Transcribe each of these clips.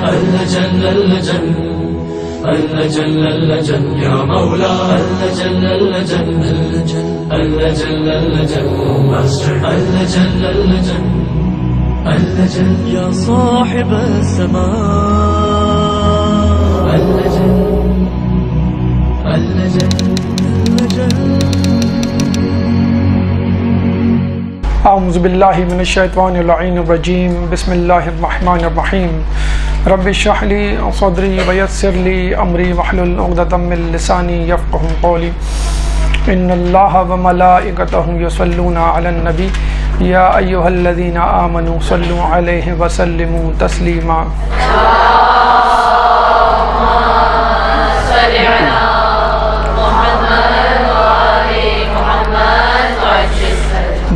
اللجن اللجن اللجن اللجن يا مولا اللجن اللجن اللجن اللجن اللجن اللجن اللجن يا صاحب السماء اللجن اللجن اللجن. اعوذ باللہ من الشیطان اللعین الرجیم. بسم اللہ الرحمن الرحیم. رب اشرح لی صدری ویسر لی امری واحلل عقدۃ من لسانی یفقهوا قولی. ان اللہ وملائکتہ یصلون علی النبی یا ایھا الذین آمنوا صلوا علیہ وسلموا تسلیما.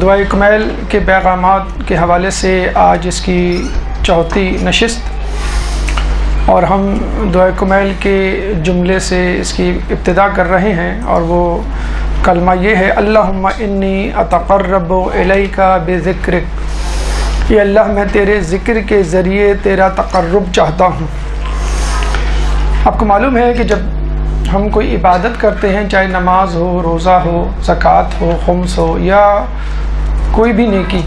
دعائے کمیل کے پیغامات کے حوالے سے آج اس کی چوتھی نشست، اور ہم دعائے کمیل کے جملے سے اس کی ابتدا کر رہے ہیں، اور وہ کلمہ یہ ہے: اللہم انی اتقرب الیک بذکرک. یہ اللہ، میں تیرے ذکر کے ذریعے تیرا تقرب چاہتا ہوں. آپ کو معلوم ہے کہ جب ہم کوئی عبادت کرتے ہیں، چاہے نماز ہو، روزہ ہو، زکوٰۃ ہو، خمس ہو، یا کوئی بھی نیکی،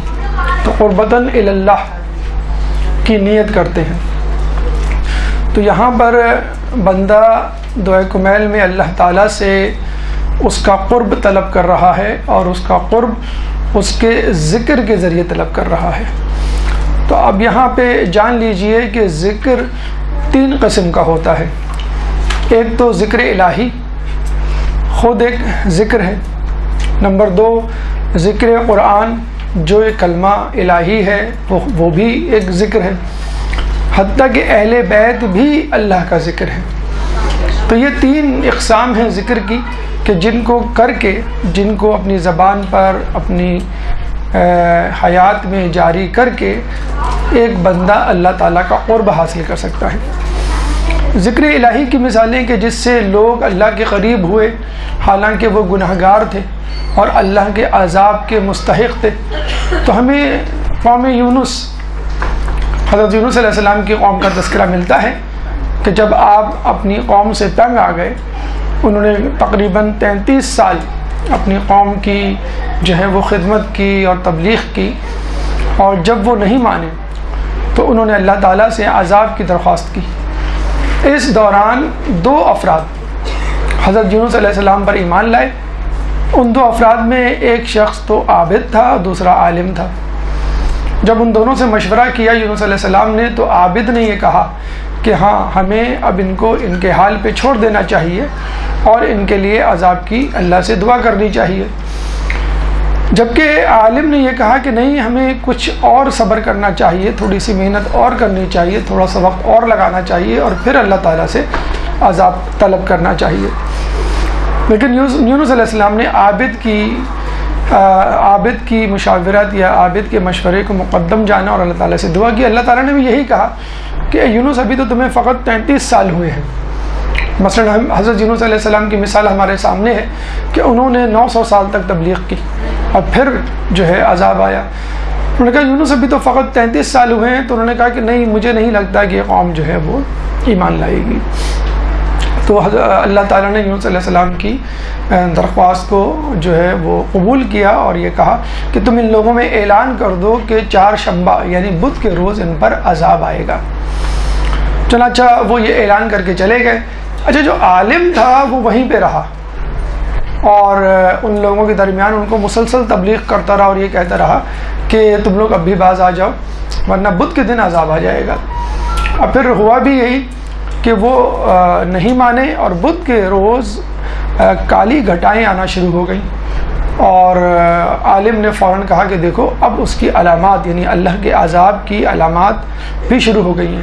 تو قربتاً الی اللہ کی نیت کرتے ہیں. تو یہاں پر بندہ دعائے کمیل میں اللہ تعالیٰ سے اس کا قرب طلب کر رہا ہے، اور اس کا قرب اس کے ذکر کے ذریعے طلب کر رہا ہے. تو اب یہاں پہ جان لیجئے کہ ذکر تین قسم کا ہوتا ہے. ایک تو ذکر الہی، خود ایک ذکر ہے. نمبر دو، ذکر قرآن، جو ایک کلمہ الہی ہے، وہ بھی ایک ذکر ہے. حتیٰ کہ اہل بیت بھی اللہ کا ذکر ہے. تو یہ تین اقسام ہیں ذکر کی، کہ جن کو کر کے، جن کو اپنی زبان پر، اپنی حیات میں جاری کر کے ایک بندہ اللہ تعالیٰ کا قرب حاصل کر سکتا ہے. ذکر الہی کی مثالیں کہ جس سے لوگ اللہ کے قریب ہوئے حالانکہ وہ گناہگار تھے اور اللہ کے عذاب کے مستحق تھے. تو ہمیں قوم یونس، حضرت یونس علیہ السلام کی قوم کا تذکرہ ملتا ہے کہ جب آپ اپنی قوم سے تنگ آ گئے، انہوں نے تقریباً 33 سال اپنی قوم کی جو ہے وہ خدمت کی اور تبلیغ کی، اور جب وہ نہیں مانے تو انہوں نے اللہ تعالیٰ سے عذاب کی درخواست کی. اس دوران دو افراد حضرت یونس علیہ السلام پر ایمان لائے. ان دو افراد میں ایک شخص تو عابد تھا، دوسرا عالم تھا. جب ان دونوں سے مشورہ کیا یونس علیہ السلام نے، تو عابد نے یہ کہا کہ ہاں، ہمیں اب ان کو ان کے حال پہ چھوڑ دینا چاہیے اور ان کے لیے عذاب کی اللہ سے دعا کرنی چاہیے. جبکہ عالم نے یہ کہا کہ نہیں، ہمیں کچھ اور صبر کرنا چاہیے، تھوڑی سی محنت اور کرنی چاہیے، تھوڑا سا وقت اور لگانا چاہیے، اور پھر اللہ تعالیٰ سے عذاب طلب کرنا چاہیے. لیکن یونس علیہ السلام نے عابد کی مشاورت یا عابد کے مشورے کو مقدم جانا اور اللہ تعالیٰ سے دعا کی. اللہ تعالیٰ نے بھی یہی کہا کہ یونس، ابھی تو تمہیں فقط 33 سال ہوئے ہیں. مثلا حضرت یونس علیہ السلام کی مثال ہمارے سامنے ہے کہ انہوں نے 900 سال تک تبلیغ کی اور پھر جو ہے عذاب آیا. انہوں نے کہا یونس ابھی تو فقط 33 سال ہوئے ہیں. تو انہوں نے کہا کہ نہیں، مجھے نہیں لگتا کہ یہ قوم جو ہے وہ ایمان لائے گی. تو اللہ تعالیٰ نے یونس علیہ السلام کی درخواست کو جو ہے وہ قبول کیا اور یہ کہا کہ تم ان لوگوں میں اعلان کر دو کہ 4 شنبہ یعنی بدھ کے روز ان پر عذاب آئے گا. چنانچہ وہ یہ اعلان کر کے چلے گئے. اچھا، جو عالم تھا وہ وہیں پہ رہا اور ان لوگوں کے درمیان ان کو مسلسل تبلیغ کرتا رہا اور یہ کہتا رہا کہ تم لوگ اب بھی باز آ جاؤ ورنہ بدھ کے دن عذاب آ جائے گا. اور پھر ہوا بھی یہی کہ وہ نہیں مانے، اور بدھ کے روز کالی گھٹائیں آنا شروع ہو گئیں، اور عالم نے فوراً کہا کہ دیکھو، اب اس کی علامات یعنی اللہ کے عذاب کی علامات بھی شروع ہو گئی ہیں.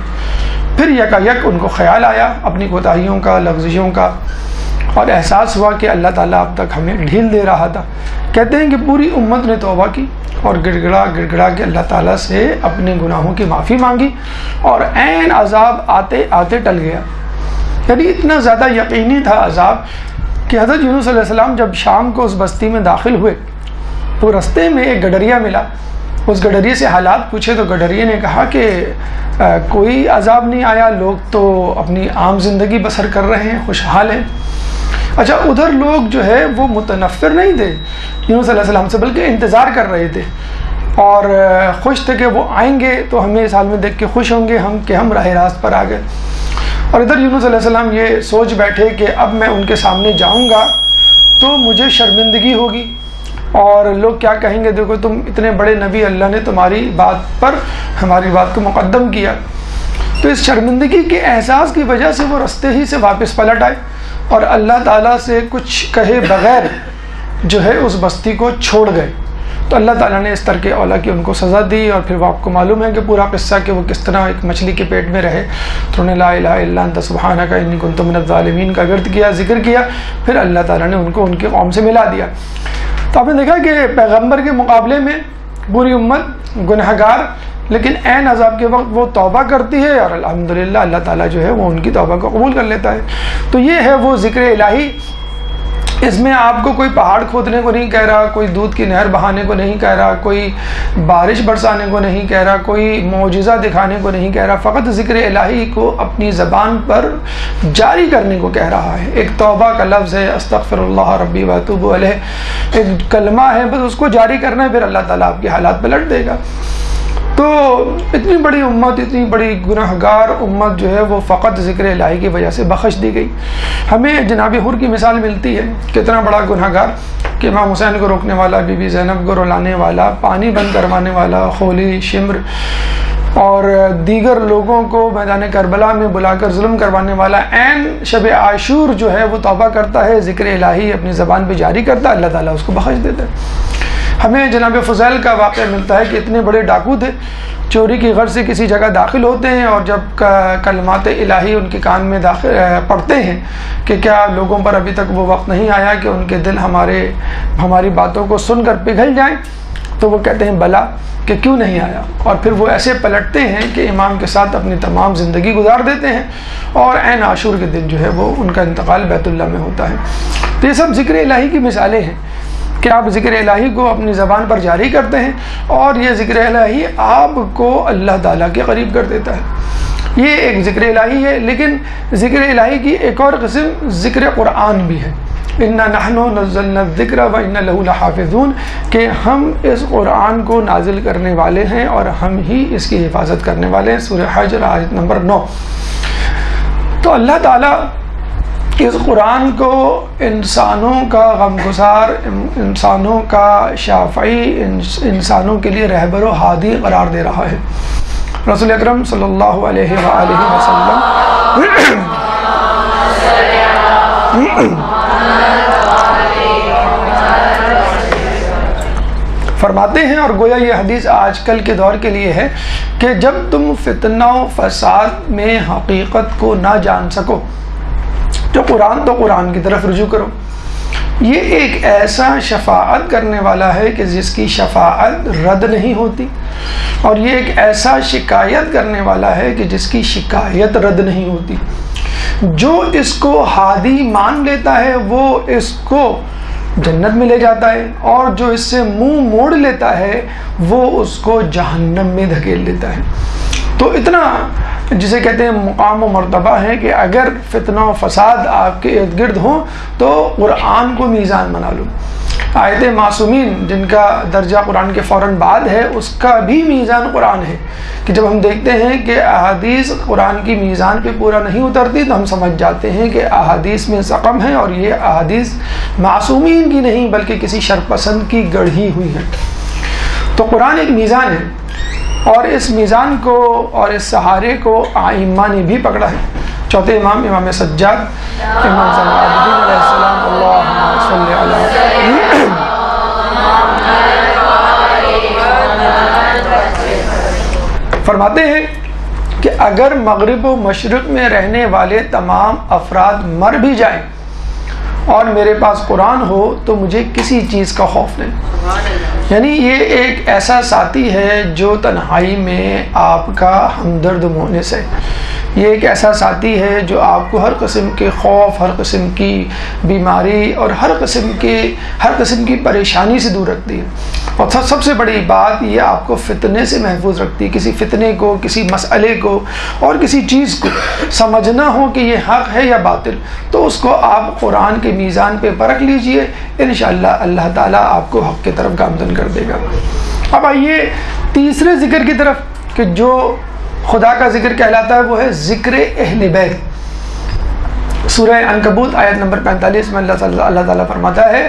پھر یکایک ان کو خیال آیا اپنی کوتاہیوں کا، لغزشوں کا، اور احساس ہوا کہ اللہ تعالیٰ اب تک ہمیں ڈھیل دے رہا تھا. کہتے ہیں کہ پوری امت نے توبہ کی اور گڑ گڑا کے اللہ تعالیٰ سے اپنے گناہوں کی معافی مانگی، اور عین عذاب آتے آتے ٹل گیا. یعنی اتنا زیادہ یقینی تھا عذاب کہ حضرت یونس علیہ السلام جب شام کو اس بستی میں داخل ہوئے تو رستے میں ایک گڈریا ملا. اس گڈریے سے حالات پوچھے تو گڈریے نے کہا کہ کوئی عذاب نہیں آیا، لوگ تو اپنی عام زندگی بسر کر رہے ہیں، خوشحال ہیں۔ اچھا، ادھر لوگ جو ہے وہ متنفر نہیں تھے یونس صلی اللہ علیہ وسلم سے، بلکہ انتظار کر رہے تھے اور خوش تھے کہ وہ آئیں گے تو ہمیں اس حال میں دیکھ کے خوش ہوں گے کہ ہم راہ راست پر آ گئے۔ اور ادھر یونس علیہ السلام یہ سوچ بیٹھے کہ اب میں ان کے سامنے جاؤں گا تو مجھے شرمندگی ہوگی اور لوگ کیا کہیں گے، دیکھو تم اتنے بڑے نبی، اللہ نے تمہاری بات پر ہماری بات کو مقدم کیا۔ تو اس شرمندگی کے احساس کی وجہ سے وہ رستے ہی سے واپس پلٹ آئے اور اللہ تعالیٰ سے کچھ کہے بغیر جو ہے اس بستی کو چھوڑ گئے۔ تو اللہ تعالیٰ نے اس ترک اولا کی ان کو سزا دی، اور پھر وہ آپ کو معلوم ہے کہ پورا قصہ کہ وہ کس طرح ایک مچھلی کے پیٹ میں رہے، تو انہوں نے لا الہ الا انت سبحانک انی کنت من الظالمین کا ورد کیا، ذکر کیا، پھر اللہ تعالیٰ نے ان کو ان کی قوم سے ملا دیا۔ تو آپ نے دیکھا کہ پیغمبر کے مقابلے میں پوری امت گنہگار، لیکن عین عذاب کے وقت وہ توبہ کرتی ہے اور الحمدللہ اللہ تعالیٰ جو ہے وہ ان کی توبہ کو قبول کر لیتا ہے۔ تو یہ ہے وہ ذکر الہی۔ اس میں آپ کو کوئی پہاڑ کھودنے کو نہیں کہہ رہا، کوئی دودھ کی نہر بہانے کو نہیں کہہ رہا، کوئی بارش برسانے کو نہیں کہہ رہا، کوئی معجزہ دکھانے کو نہیں کہہ رہا، فقط ذکر الہی کو اپنی زبان پر جاری کرنے کو کہہ رہا ہے۔ ایک توبہ کا لفظ ہے، استغفر اللہ ربی واتوب علیہ، ایک کلمہ ہے، بس اس کو جاری کرنا ہے، پھر اللہ تعالیٰ آپ کے حالات پلٹ دے گا۔ تو اتنی بڑی امت، اتنی بڑی گناہگار امت جو ہے وہ فقط ذکر الہی کی وجہ سے بخش دی گئی۔ ہمیں جناب حر کی مثال ملتی ہے، کتنا بڑا گناہگار کہ امام حسین کو روکنے والا، بی بی زینب کو رلانے والا، پانی بند کروانے والا، خولی، شمر اور دیگر لوگوں کو میدان کربلا میں بلا کر ظلم کروانے والا، عین شب عاشور جو ہے وہ توبہ کرتا ہے، ذکر الہی اپنی زبان پہ جاری کرتا ہے، اللہ تعالیٰ اس کو بخش دیتا ہے۔ ہمیں جناب فضیل کا واقعہ ملتا ہے کہ اتنے بڑے ڈاکو تھے، چوری کی غرض سے کسی جگہ داخل ہوتے ہیں اور جب کلمات الہی ان کے کان میں پڑھتے ہیں کہ کیا لوگوں پر ابھی تک وہ وقت نہیں آیا کہ ان کے دل ہماری باتوں کو سن کر پگھل جائیں، تو وہ کہتے ہیں بلا، کہ کیوں نہیں آیا، اور پھر وہ ایسے پلٹتے ہیں کہ امام کے ساتھ اپنی تمام زندگی گزار دیتے ہیں، اور عین عاشور کے دن جو ہے وہ ان کا انتقال بیت اللہ میں ہوتا ہے۔ تو یہ سب ذکر الہی کی مثالیں ہیں کہ آپ ذکر الہی کو اپنی زبان پر جاری کرتے ہیں اور یہ ذکر الہی آپ کو اللہ تعالیٰ کے قریب کر دیتا ہے۔ یہ ایک ذکر الہی ہے، لیکن ذکر الہی کی ایک اور قسم ذکر قرآن بھی ہے۔ اِنَّا نَحْنُ نَزَّلْنَا الذِّكْرَ وَإِنَّا لَهُ لَحَافِظُونَ، کہ ہم اس قرآن کو نازل کرنے والے ہیں اور ہم ہی اس کی حفاظت کرنے والے ہیں۔ سورہ حجر آیت نمبر 9۔ تو اللہ تعالیٰ اس قرآن کو انسانوں کا غمگسار، انسانوں کا شافعی، انسانوں کے لیے رہبر و ہادی قرار دے رہا ہے۔ رسول اکرم صلی اللہ علیہ وآلہ وسلم فرماتے ہیں، اور گویا یہ حدیث آج کل کے دور کے لیے ہے، کہ جب تم فتنہ و فساد میں حقیقت کو نہ جان سکو تو قرآن کی طرف رجوع کرو۔ یہ ایک ایسا شفاعت کرنے والا ہے کہ جس کی شفاعت رد نہیں ہوتی، اور یہ ایک ایسا شکایت کرنے والا ہے کہ جس کی شکایت رد نہیں ہوتی۔ جو اس کو ہادی مان لیتا ہے وہ اس کو جنت میں لے جاتا ہے، اور جو اس سے منہ موڑ لیتا ہے وہ اس کو جہنم میں دھکیل دیتا ہے۔ تو اتنا جسے کہتے ہیں مقام و مرتبہ ہے کہ اگر فتنہ و فساد آپ کے ارد گرد ہوں تو قرآن کو میزان بنا لو۔ آیت معصومین جن کا درجہ قرآن کے فوراً بعد ہے، اس کا بھی میزان قرآن ہے، کہ جب ہم دیکھتے ہیں کہ احادیث قرآن کی میزان پہ پورا نہیں اترتی تو ہم سمجھ جاتے ہیں کہ احادیث میں سقم ہے، اور یہ احادیث معصومین کی نہیں بلکہ کسی شرپسند کی گڑھی ہوئی ہے۔ تو قرآن ایک میزان ہے، اور اس میزان کو اور اس سہارے کو ائمہ نے بھی پکڑا ہے۔ چوتھے امام، امام سجاد، امام زین العابدین علیہ السلام، اللہم صلی علی فرماتے ہیں کہ اگر مغرب و مشرق میں رہنے والے تمام افراد مر بھی جائیں اور میرے پاس قرآن ہو تو مجھے کسی چیز کا خوف نہیں۔ یعنی یہ ایک ایسا ساتھی ہے جو تنہائی میں آپ کا ہمدرد ہونے سے، یہ ایک ایسا ساتھی ہے جو آپ کو ہر قسم کے خوف، ہر قسم کی بیماری اور ہر قسم کی پریشانی سے دور رکھتی ہے۔ اور سب سے بڑی بات یہ آپ کو فتنے سے محفوظ رکھتی ہے۔ کسی فتنے کو، کسی مسئلے کو اور کسی چیز کو سمجھنا ہو کہ یہ حق ہے یا باطل، تو اس کو آپ قرآن کے میزان پہ پرکھ لیجئے، انشاءاللہ اللہ تعالیٰ آپ کو حق کی طرف گامزن کر دے گا۔ اب آئیے تیسرے ذکر کی طرف کہ جو خدا کا ذکر کہلاتا ہے، وہ ہے ذکر اہل بیت۔ سورہ عنکبوت آیت نمبر 45 میں اللہ تعالیٰ فرماتا ہے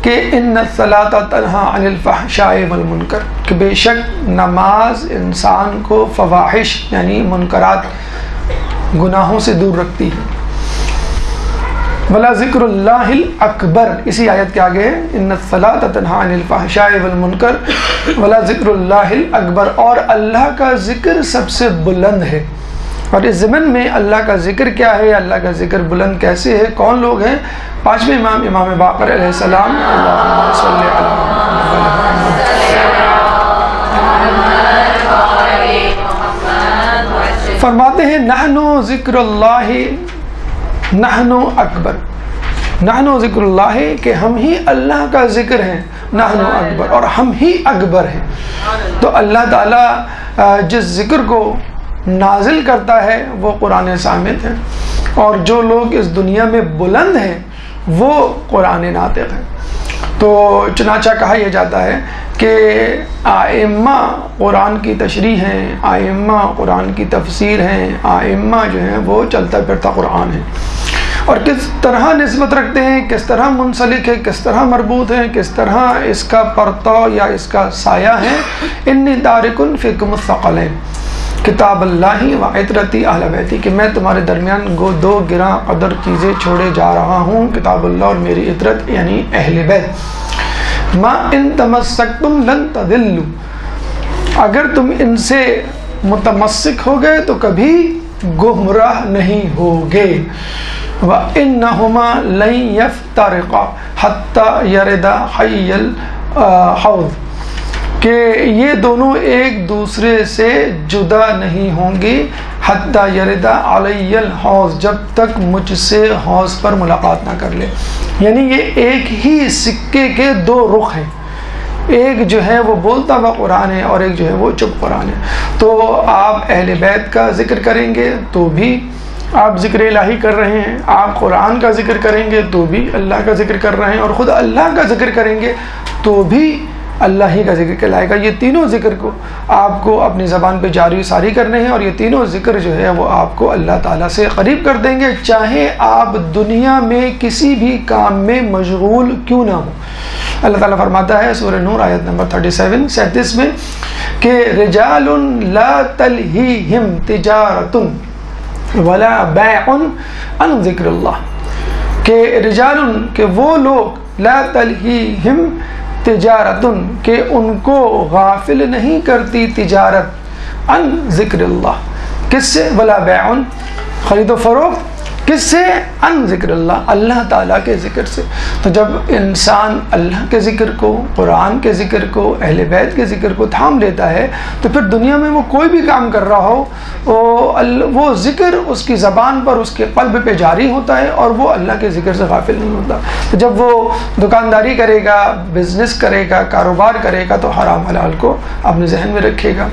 کہ ان الصلاۃ تنہی عن الفحشاء والمنکر، کہ بے شک نماز انسان کو فواحش یعنی منکرات، گناہوں سے دور رکھتی ہے۔ ولا ذکر اللہ الاکبر، اسی آیت کے آگے ہے ان الصلاۃ تنہی عن الفحشاء والمنکر ولا ذکر اللہ الاکبر، اور اللہ کا ذکر سب سے بلند ہے۔ اور اس ضمن میں اللہ کا ذکر کیا ہے، اللہ کا ذکر بلند کیسے ہے، کون لوگ ہیں؟ پانچویں امام باقر علیہ السلام، اللہم صلی علی محمد، فرماتے ہیں نحن ذکر اللہ نحن اکبر، نحن ذکر اللہ کہ ہم ہی اللہ کا ذکر ہیں، نحن اکبر اور ہم ہی اکبر ہیں۔ تو اللہ تعالیٰ جس ذکر کو نازل کرتا ہے وہ قرآن صامت ہے، اور جو لوگ اس دنیا میں بلند ہیں وہ قرآن ناطق ہے۔ تو چنانچہ کہا یہ جاتا ہے کہ ائمہ قرآن کی تشریح ہیں، ائمہ قرآن کی تفسیر ہیں، ائمہ جو ہیں وہ چلتا پھرتا قرآن ہے، اور کس طرح نسبت رکھتے ہیں، کس طرح منسلک ہے، کس طرح مربوط ہے، کس طرح اس کا پرتو یا اس کا سایہ ہے۔ انی تارک فیکم الثقلین کتاب اللہ و عطرتی اہل بیتی، کہ میں تمہارے درمیان دو گراں قدر چیزیں چھوڑے جا رہا ہوں، کتاب اللہ اور میری عطرت یعنی اہل بیت۔ ما ان تمسکتم لن تضلوا، اگر تم ان سے متمسک ہو گئے تو کبھی گمراہ نہیں ہوگے۔ وَإِنَّهُمَا لَن يَفْتَرِقَا حَتَّى يَرِدَ حَيَّ الْحَوْض، کہ یہ دونوں ایک دوسرے سے جدا نہیں ہوں گی، حتیٰ یرد علی الحوض، جب تک مجھ سے حوض پر ملاقات نہ کر لے۔ یعنی یہ ایک ہی سکے کے دو رخ ہیں، ایک جو ہے وہ بولتا ہوا قرآن ہے اور ایک جو ہے وہ چپ قرآن ہے۔ تو آپ اہل بیت کا ذکر کریں گے تو بھی آپ ذکر الہی کر رہے ہیں، آپ قرآن کا ذکر کریں گے تو بھی اللہ کا ذکر کر رہے ہیں، اور خود اللہ کا ذکر کریں گے تو بھی اللہ ہی کا ذکر کہلائے گا۔ یہ تینوں ذکر کو آپ کو اپنی زبان پہ جاری ساری کرنے ہیں، اور یہ تینوں ذکر جو ہے وہ آپ کو اللہ تعالیٰ سے قریب کر دیں گے، چاہے آپ دنیا میں کسی بھی کام میں مشغول کیوں نہ ہو۔ اللہ تعالیٰ فرماتا ہے سورہ نور آیت نمبر 37 میں کہ رجال لا تلہیہم تجارت ولا بیع عن ذکر اللہ، کہ رجال کہ وہ لوگ لا تلہیہم تجارتن کہ ان کو غافل نہیں کرتی تجارت عن ذکر اللہ، کس سے؟ ولا بیع خرید و فروخت، کس سے؟ عن ذکر اللہ، اللہ تعالیٰ کے ذکر سے۔ تو جب انسان اللہ کے ذکر کو، قرآن کے ذکر کو، اہل بیت کے ذکر کو تھام لیتا ہے تو پھر دنیا میں وہ کوئی بھی کام کر رہا ہو وہ ذکر اس کی زبان پر، اس کے قلب پہ جاری ہوتا ہے، اور وہ اللہ کے ذکر سے غافل نہیں ہوتا۔ تو جب وہ دکانداری کرے گا، بزنس کرے گا، کاروبار کرے گا تو حرام حلال کو اپنے ذہن میں رکھے گا،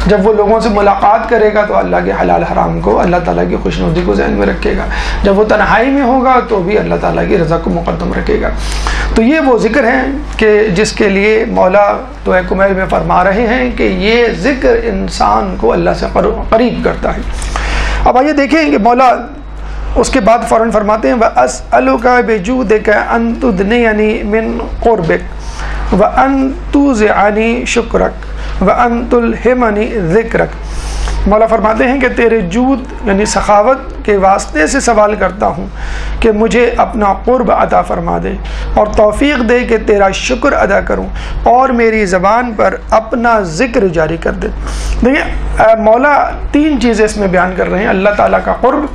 جب وہ لوگوں سے ملاقات کرے گا تو اللہ کے حلال حرام کو، اللہ تعالیٰ کی خوشنودی کو ذہن میں رکھے گا، جب وہ تنہائی میں ہوگا تو بھی اللہ تعالیٰ کی رضا کو مقدم رکھے گا۔ تو یہ وہ ذکر ہے کہ جس کے لیے مولا دعائے کمیل میں فرما رہے ہیں کہ یہ ذکر انسان کو اللہ سے قریب کرتا ہے۔ اب آئیے دیکھیں کہ مولا اس کے بعد فوراً فرماتے ہیں وَأَسْأَلُكَ بِجُودِكَ أَن تُدْنِيَنِي مِن قُرْبِكَ وَأَن تُوزِعَنِي شُكْرَكَ وَأَن تُلْهِمَنِي ذِكْرَكَ۔ مولا فرماتے ہیں کہ تیرے جود یعنی سخاوت کے واسطے سے سوال کرتا ہوں کہ مجھے اپنا قرب عطا فرما دے، اور توفیق دے کہ تیرا شکر ادا کروں، اور میری زبان پر اپنا ذکر جاری کر دے۔ دیکھیں مولا تین چیزیں اس میں بیان کر رہے ہیں، اللہ تعالیٰ کا قرب،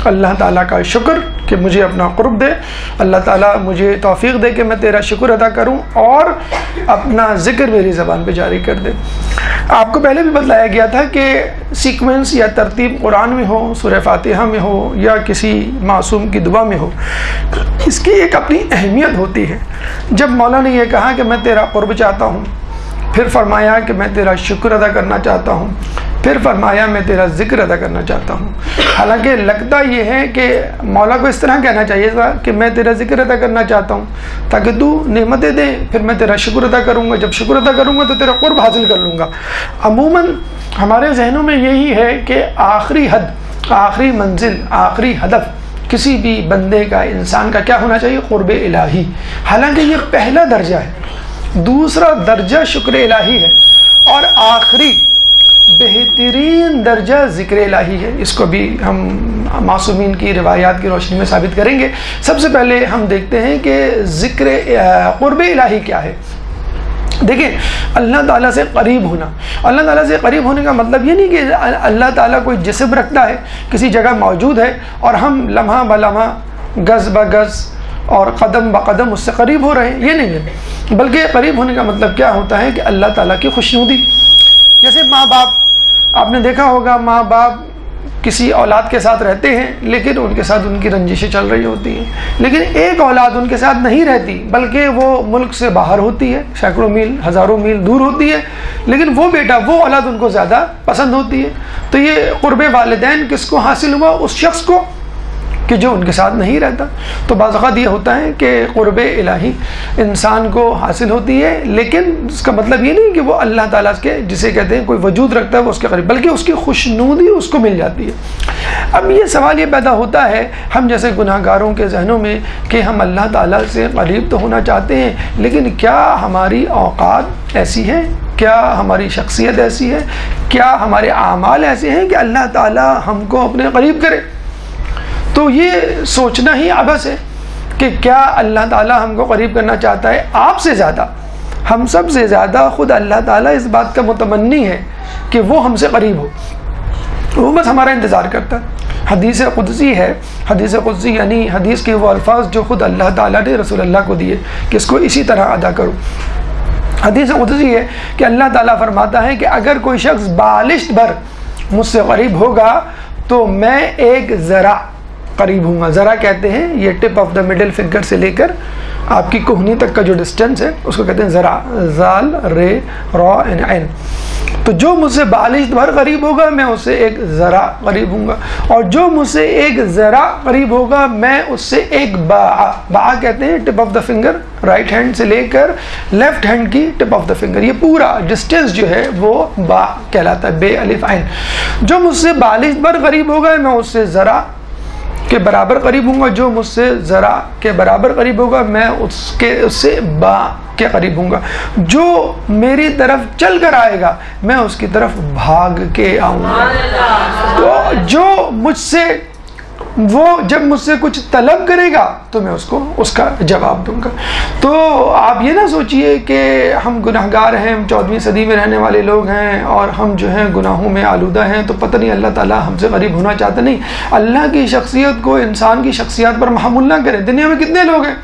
اللہ تعالیٰ کا شکر کہ مجھے اپنا قرب دے، اللہ تعالیٰ مجھے توفیق دے کہ میں تیرا شکر ادا کروں اور اپنا ذکر میری زبان پہ جاری کر دے۔ آپ کو پہلے بھی بتلایا گیا تھا کہ سیکوینس یا ترتیب قرآن میں ہو، سورہ فاتحہ میں ہو یا کسی معصوم کی دعا میں ہو، اس کی ایک اپنی اہمیت ہوتی ہے۔ جب مولا نے یہ کہا کہ میں تیرا قرب چاہتا ہوں، پھر فرمایا کہ میں تیرا شکر ادا کرنا چاہتا ہوں، پھر فرمایا میں تیرا ذکر ادا کرنا چاہتا ہوں۔ حالانکہ لگتا یہ ہے کہ مولا کو اس طرح کہنا چاہیے تھا کہ میں تیرا ذکر ادا کرنا چاہتا ہوں تاکہ تو نعمتیں دے، پھر میں تیرا شکر ادا کروں گا، جب شکر ادا کروں گا تو تیرا قرب حاصل کر لوں گا۔ عموماً ہمارے ذہنوں میں یہی ہے کہ آخری حد، آخری منزل، آخری ہدف کسی بھی بندے کا، انسان کا کیا ہونا چاہیے؟ قرب الہی۔ حالانکہ یہ پہلا درجہ ہے، دوسرا درجہ شکر الہی ہے، اور آخری بہترین درجہ ذکر الہی ہے۔ اس کو بھی ہم معصومین کی روایات کی روشنی میں ثابت کریں گے۔ سب سے پہلے ہم دیکھتے ہیں کہ ذکر قرب الہی کیا ہے۔ دیکھیں، اللہ تعالیٰ سے قریب ہونا، اللہ تعالیٰ سے قریب ہونے کا مطلب یہ نہیں کہ اللہ تعالیٰ کوئی جسم رکھتا ہے، کسی جگہ موجود ہے اور ہم لمحہ بلمحہ، گز بگز اور قدم بقدم اس سے قریب ہو رہے ہیں، یہ نہیں ہے۔ بلکہ قریب ہونے کا مطلب کیا ہوتا ہے کہ اللہ تعالیٰ کی خوشنودی۔ جیسے ماں باپ، آپ نے دیکھا ہوگا ماں باپ کسی اولاد کے ساتھ رہتے ہیں لیکن ان کے ساتھ ان کی رنجشیں چل رہی ہوتی ہیں، لیکن ایک اولاد ان کے ساتھ نہیں رہتی بلکہ وہ ملک سے باہر ہوتی ہے، سینکڑوں میل، ہزاروں میل دور ہوتی ہے، لیکن وہ بیٹا، وہ اولاد ان کو زیادہ پسند ہوتی ہے۔ تو یہ قرب والدین کس کو حاصل ہوا؟ اس شخص کو کہ جو ان کے ساتھ نہیں رہتا۔ تو بعض اوقات یہ ہوتا ہے کہ قرب الہی انسان کو حاصل ہوتی ہے، لیکن اس کا مطلب یہ نہیں کہ وہ اللہ تعالیٰ کے، جسے کہتے ہیں کوئی وجود رکھتا ہے، وہ اس کے قریب، بلکہ اس کی خوشنودی اس کو مل جاتی ہے۔ اب یہ سوال یہ پیدا ہوتا ہے ہم جیسے گناہ گاروں کے ذہنوں میں کہ ہم اللہ تعالیٰ سے قریب تو ہونا چاہتے ہیں، لیکن کیا ہماری اوقات ایسی ہیں؟ کیا ہماری شخصیت ایسی ہے؟ کیا ہمارے اعمال ایسے ہیں کہ اللہ تعالیٰ ہم کو اپنے قریب کرے؟ تو یہ سوچنا ہی عبث ہے کہ کیا اللہ تعالیٰ ہم کو قریب کرنا چاہتا ہے؟ آپ سے زیادہ، ہم سب سے زیادہ خود اللہ تعالیٰ اس بات کا متمنی ہے کہ وہ ہم سے قریب ہو، وہ بس ہمارا انتظار کرتا ہے۔ حدیث قدسی ہے، حدیث قدسی یعنی حدیث کے وہ الفاظ جو خود اللہ تعالیٰ نے رسول اللہ کو دیے کہ اس کو اسی طرح ادا کرو۔ حدیث قدسی ہے کہ اللہ تعالیٰ فرماتا ہے کہ اگر کوئی شخص بالشت بھر مجھ سے قریب ہوگا تو میں ایک ذرا قریب ہوں گا۔ ذرا کہتے ہیں یہ tip of the middle finger سے لے کر آپ کی کوہنی تک کا جو ڈسٹینس ہے اس کو کہتے ہیں ذرا، زال رے را عین۔ تو جو مجھ سے بالشت بھر قریب ہوگا میں اس سے ایک ذرا قریب ہوں گا، اور جو مجھ سے ایک ذرا قریب ہوگا میں اس سے ایک باع کہتے ہیں tip of the finger, right hand سے لے کر لیفٹ ہینڈ کی ٹپ آف دا فنگر، یہ پورا ڈسٹینس جو ہے وہ باع کہلاتا ہے، بے الف عین۔ جو مجھ سے بالشت بھر قریب ہوگا میں اس سے ذرا کے برابر قریب ہوں گا، جو مجھ سے ذرا کے برابر قریب ہوگا میں اس سے با کے قریب ہوں گا، جو میری طرف چل کر آئے گا میں اس کی طرف بھاگ کے آؤں گا۔ تو جو مجھ سے، وہ جب مجھ سے کچھ طلب کرے گا تو میں اس کو اس کا جواب دوں گا۔ تو آپ یہ نہ سوچئے کہ ہم گناہ گار ہیں، ہم 14ویں صدی میں رہنے والے لوگ ہیں اور ہم جو ہیں گناہوں میں آلودہ ہیں تو پتہ نہیں اللہ تعالیٰ ہم سے قریب ہونا چاہتا نہیں۔ اللہ کی شخصیت کو انسان کی شخصیت پر محمول نہ کریں۔ دنیا میں کتنے لوگ ہیں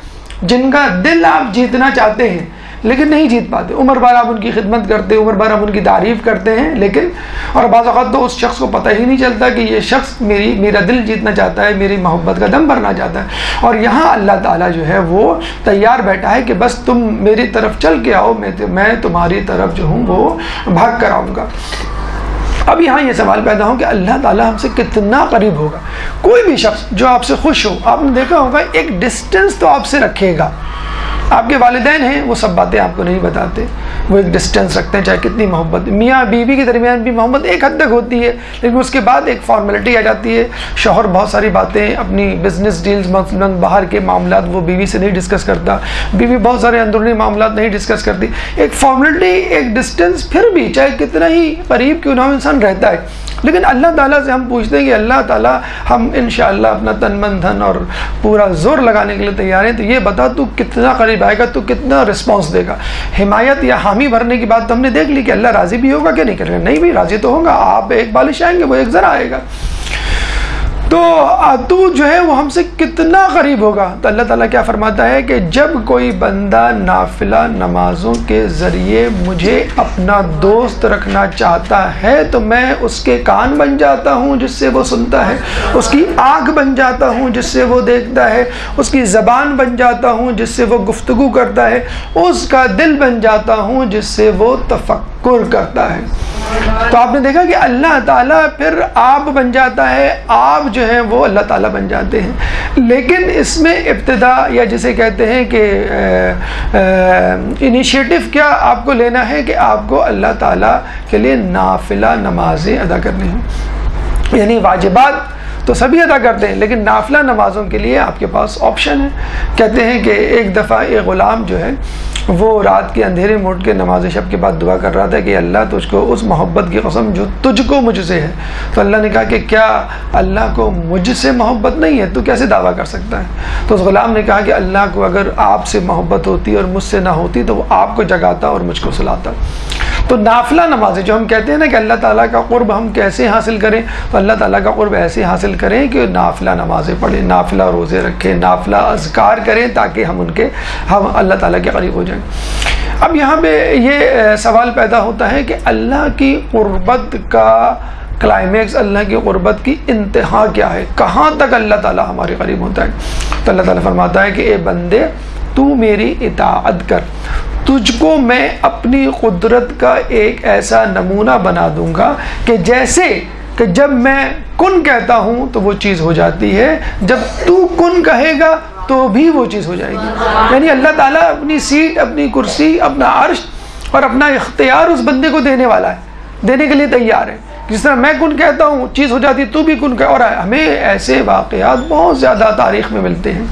جن کا دل آپ جیتنا چاہتے ہیں لیکن نہیں جیت پاتے، عمر بھر آپ ان کی خدمت کرتے ہیں، عمر بھر آپ ان کی تعریف کرتے ہیں، لیکن اور بعض اوقات تو اس شخص کو پتہ ہی نہیں چلتا کہ یہ شخص میرا دل جیتنا چاہتا ہے، میری محبت کا دم بھرنا چاہتا ہے، اور یہاں اللہ تعالیٰ جو ہے وہ تیار بیٹھا ہے کہ بس تم میری طرف چل کے آؤ، میں تمہاری طرف جو ہوں وہ بھاگ کر آؤں گا۔ اب یہاں یہ سوال پیدا ہو کہ اللہ تعالیٰ ہم سے کتنا قریب ہوگا؟ کوئی بھی شخص جو آپ سے خوش ہو، آپ نے دیکھا ہوگا ایک ڈسٹینس تو آپ سے رکھے گا۔ آپ کے والدین ہیں وہ سب باتیں آپ کو نہیں بتاتے، وہ ایک ڈسٹینس رکھتے ہیں، چاہے کتنی محبت، میاں بیوی کے درمیان بھی محبت ایک حد تک ہوتی ہے لیکن اس کے بعد ایک فارمیلٹی آ جاتی ہے۔ شوہر بہت ساری باتیں اپنی بزنس ڈیلز، مثلاً باہر کے معاملات وہ بیوی سے نہیں ڈسکس کرتا، بیوی بہت سارے اندرونی معاملات نہیں ڈسکس کرتی، ایک فارمیلٹی، ایک ڈسٹینس، پھر بھی چاہے کتنا ہی قریب کیوں نہ ہو انسان رہتا ہے۔ لیکن اللہ تعالیٰ سے ہم پوچھتے ہیں کہ اللہ تعالیٰ ہم انشاءاللہ اپنا تن من دھن اور پورا زور لگانے کے لیے تیار ہیں، تو یہ بتا تو کتنا قریب آئے گا، تو کتنا رسپانس دے گا۔ حمایت یا حامی بھرنے کی بات تو ہم نے دیکھ لی کہ اللہ راضی بھی ہوگا کہ نہیں کرے گا، نہیں بھی راضی تو ہوگا، آپ ایک بالش آئیں گے وہ ایک ذرا آئے گا۔ تو جو ہے وہ ہم سے کتنا قریب ہوگا. تو اللہ تعالیٰ کیا فرماتا ہے کہ جب کوئی بندہ نافلہ نمازوں کے ذریعے مجھے اپنا دوست رکھنا چاہتا ہے تو میں اس کے کان بن جاتا ہوں جس سے وہ سنتا ہے, اس کی آنکھ بن جاتا ہوں جس سے وہ دیکھتا ہے, اس کی زبان بن جاتا ہوں جس سے وہ گفتگو کرتا ہے, اس کا دل بن جاتا ہوں جس سے وہ تفکر کرتا ہے. تو آپ نے دیکھا کہ اللہ تعالیٰ پھر آپ بن جاتا ہے, آپ جو ہیں وہ اللہ تعالیٰ بن جاتے ہیں. لیکن اس میں ابتدا یا جسے کہتے ہیں کہ انیشیٹو کیا آپ کو لینا ہے کہ آپ کو اللہ تعالیٰ کے لیے نافلہ نمازیں ادا کرنی ہیں. یعنی واجبات تو سبھی ادا کرتے ہیں لیکن نافلہ نمازوں کے لیے آپ کے پاس آپشن ہے. کہتے ہیں کہ ایک دفعہ ایک غلام جو ہے وہ رات کے اندھیرے میں اٹھ کے نماز شب کے بعد دعا کر رہا تھا کہ اللہ تجھ کو اس محبت کی قسم جو تجھ کو مجھ سے ہے. تو اللہ نے کہا کہ کیا اللہ کو مجھ سے محبت نہیں ہے, تو کیسے دعویٰ کر سکتا ہے؟ تو اس غلام نے کہا کہ اللہ کو اگر آپ سے محبت ہوتی اور مجھ سے نہ ہوتی تو وہ آپ کو جگاتا اور مجھ کو سلاتا. تو نافلہ نمازیں جو ہم کہتے ہیں نا کہ اللہ تعالیٰ کا قرب ہم کیسے حاصل کریں, تو اللہ تعالیٰ کا قرب ایسے حاصل کریں کہ نافلہ نمازیں پڑھیں, نافلہ روزے رکھیں, نافلہ اذکار کریں تاکہ ہم اللہ تعالیٰ کے قریب ہو جائیں. اب یہاں پہ یہ سوال پیدا ہوتا ہے کہ اللہ کی قربت کا کلائمیکس, اللہ کی قربت کی انتہا کیا ہے, کہاں تک اللہ تعالیٰ ہمارے قریب ہوتا ہے؟ تو اللہ تعالیٰ فرماتا ہے کہ اے بندے تو میری اطاعت کر, تجھ کو میں اپنی قدرت کا ایک ایسا نمونہ بنا دوں گا کہ جیسے کہ جب میں کن کہتا ہوں تو وہ چیز ہو جاتی ہے, جب تو کن کہے گا تو بھی وہ چیز ہو جائے گی. یعنی اللہ تعالیٰ اپنی سیٹ, اپنی کرسی, اپنا عرش اور اپنا اختیار اس بندے کو دینے والا ہے, دینے کے لیے تیار ہے. جس طرح میں کن کہتا ہوں چیز ہو جاتی ہے, تو بھی کن کہہ. اور ہمیں ایسے واقعات بہت زیادہ تاریخ میں ملتے ہیں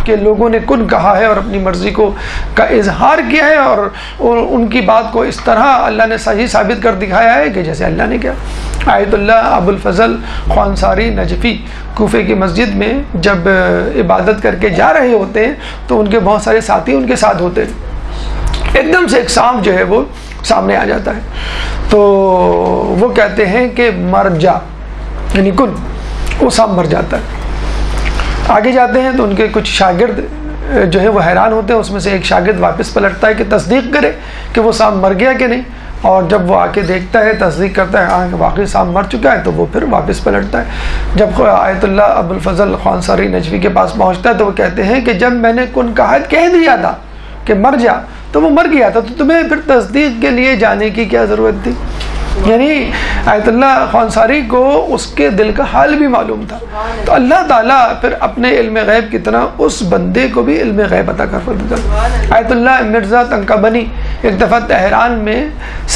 کہ لوگوں نے کن کہا ہے اور اپنی مرضی کا اظہار کیا ہے اور ان کی بات کو اس طرح اللہ نے صحیح ثابت کر دکھایا ہے کہ جیسے اللہ نے کیا. آیت اللہ ابو الفضل خوانصاری نجفی کوفے کی مسجد میں جب عبادت کر کے جا رہے ہوتے ہیں تو ان کے بہت سارے ساتھی ان کے ساتھ ہوتے ہیں. ایک دم سے ایک سانپ جو ہے وہ سامنے آ جاتا ہے, تو وہ کہتے ہیں کہ مر جا, یعنی کن, وہ سانپ مر جاتا ہے. آگے جاتے ہیں تو ان کے کچھ شاگرد جو ہے وہ حیران ہوتے ہیں. اس میں سے ایک شاگرد واپس پلٹتا ہے کہ تصدیق کرے کہ وہ سانپ مر گیا کہ نہیں, اور جب وہ آ کے دیکھتا ہے, تصدیق کرتا ہے ہاں واقعی سانپ مر چکا ہے, تو وہ پھر واپس پلٹتا ہے. جب آیت اللہ ابو الفضل خوانصاری نجوی کے پاس پہنچتا ہے تو وہ کہتے ہیں کہ جب میں نے کن کہہ دیا تھا کہ مر جا تو وہ مر گیا تھا, تو تمہیں پھر تصدیق کے لیے جانے کی کیا ضرورت تھی؟ یعنی آیت اللہ خوانصاری کو اس کے دل کا حال بھی معلوم تھا. تو اللہ تعالیٰ پھر اپنے علم غیب کی طرح اس بندے کو بھی علم غیب عطا کر دیتا. آیت اللہ مرزا تنکابنی ایک دفعہ تہران میں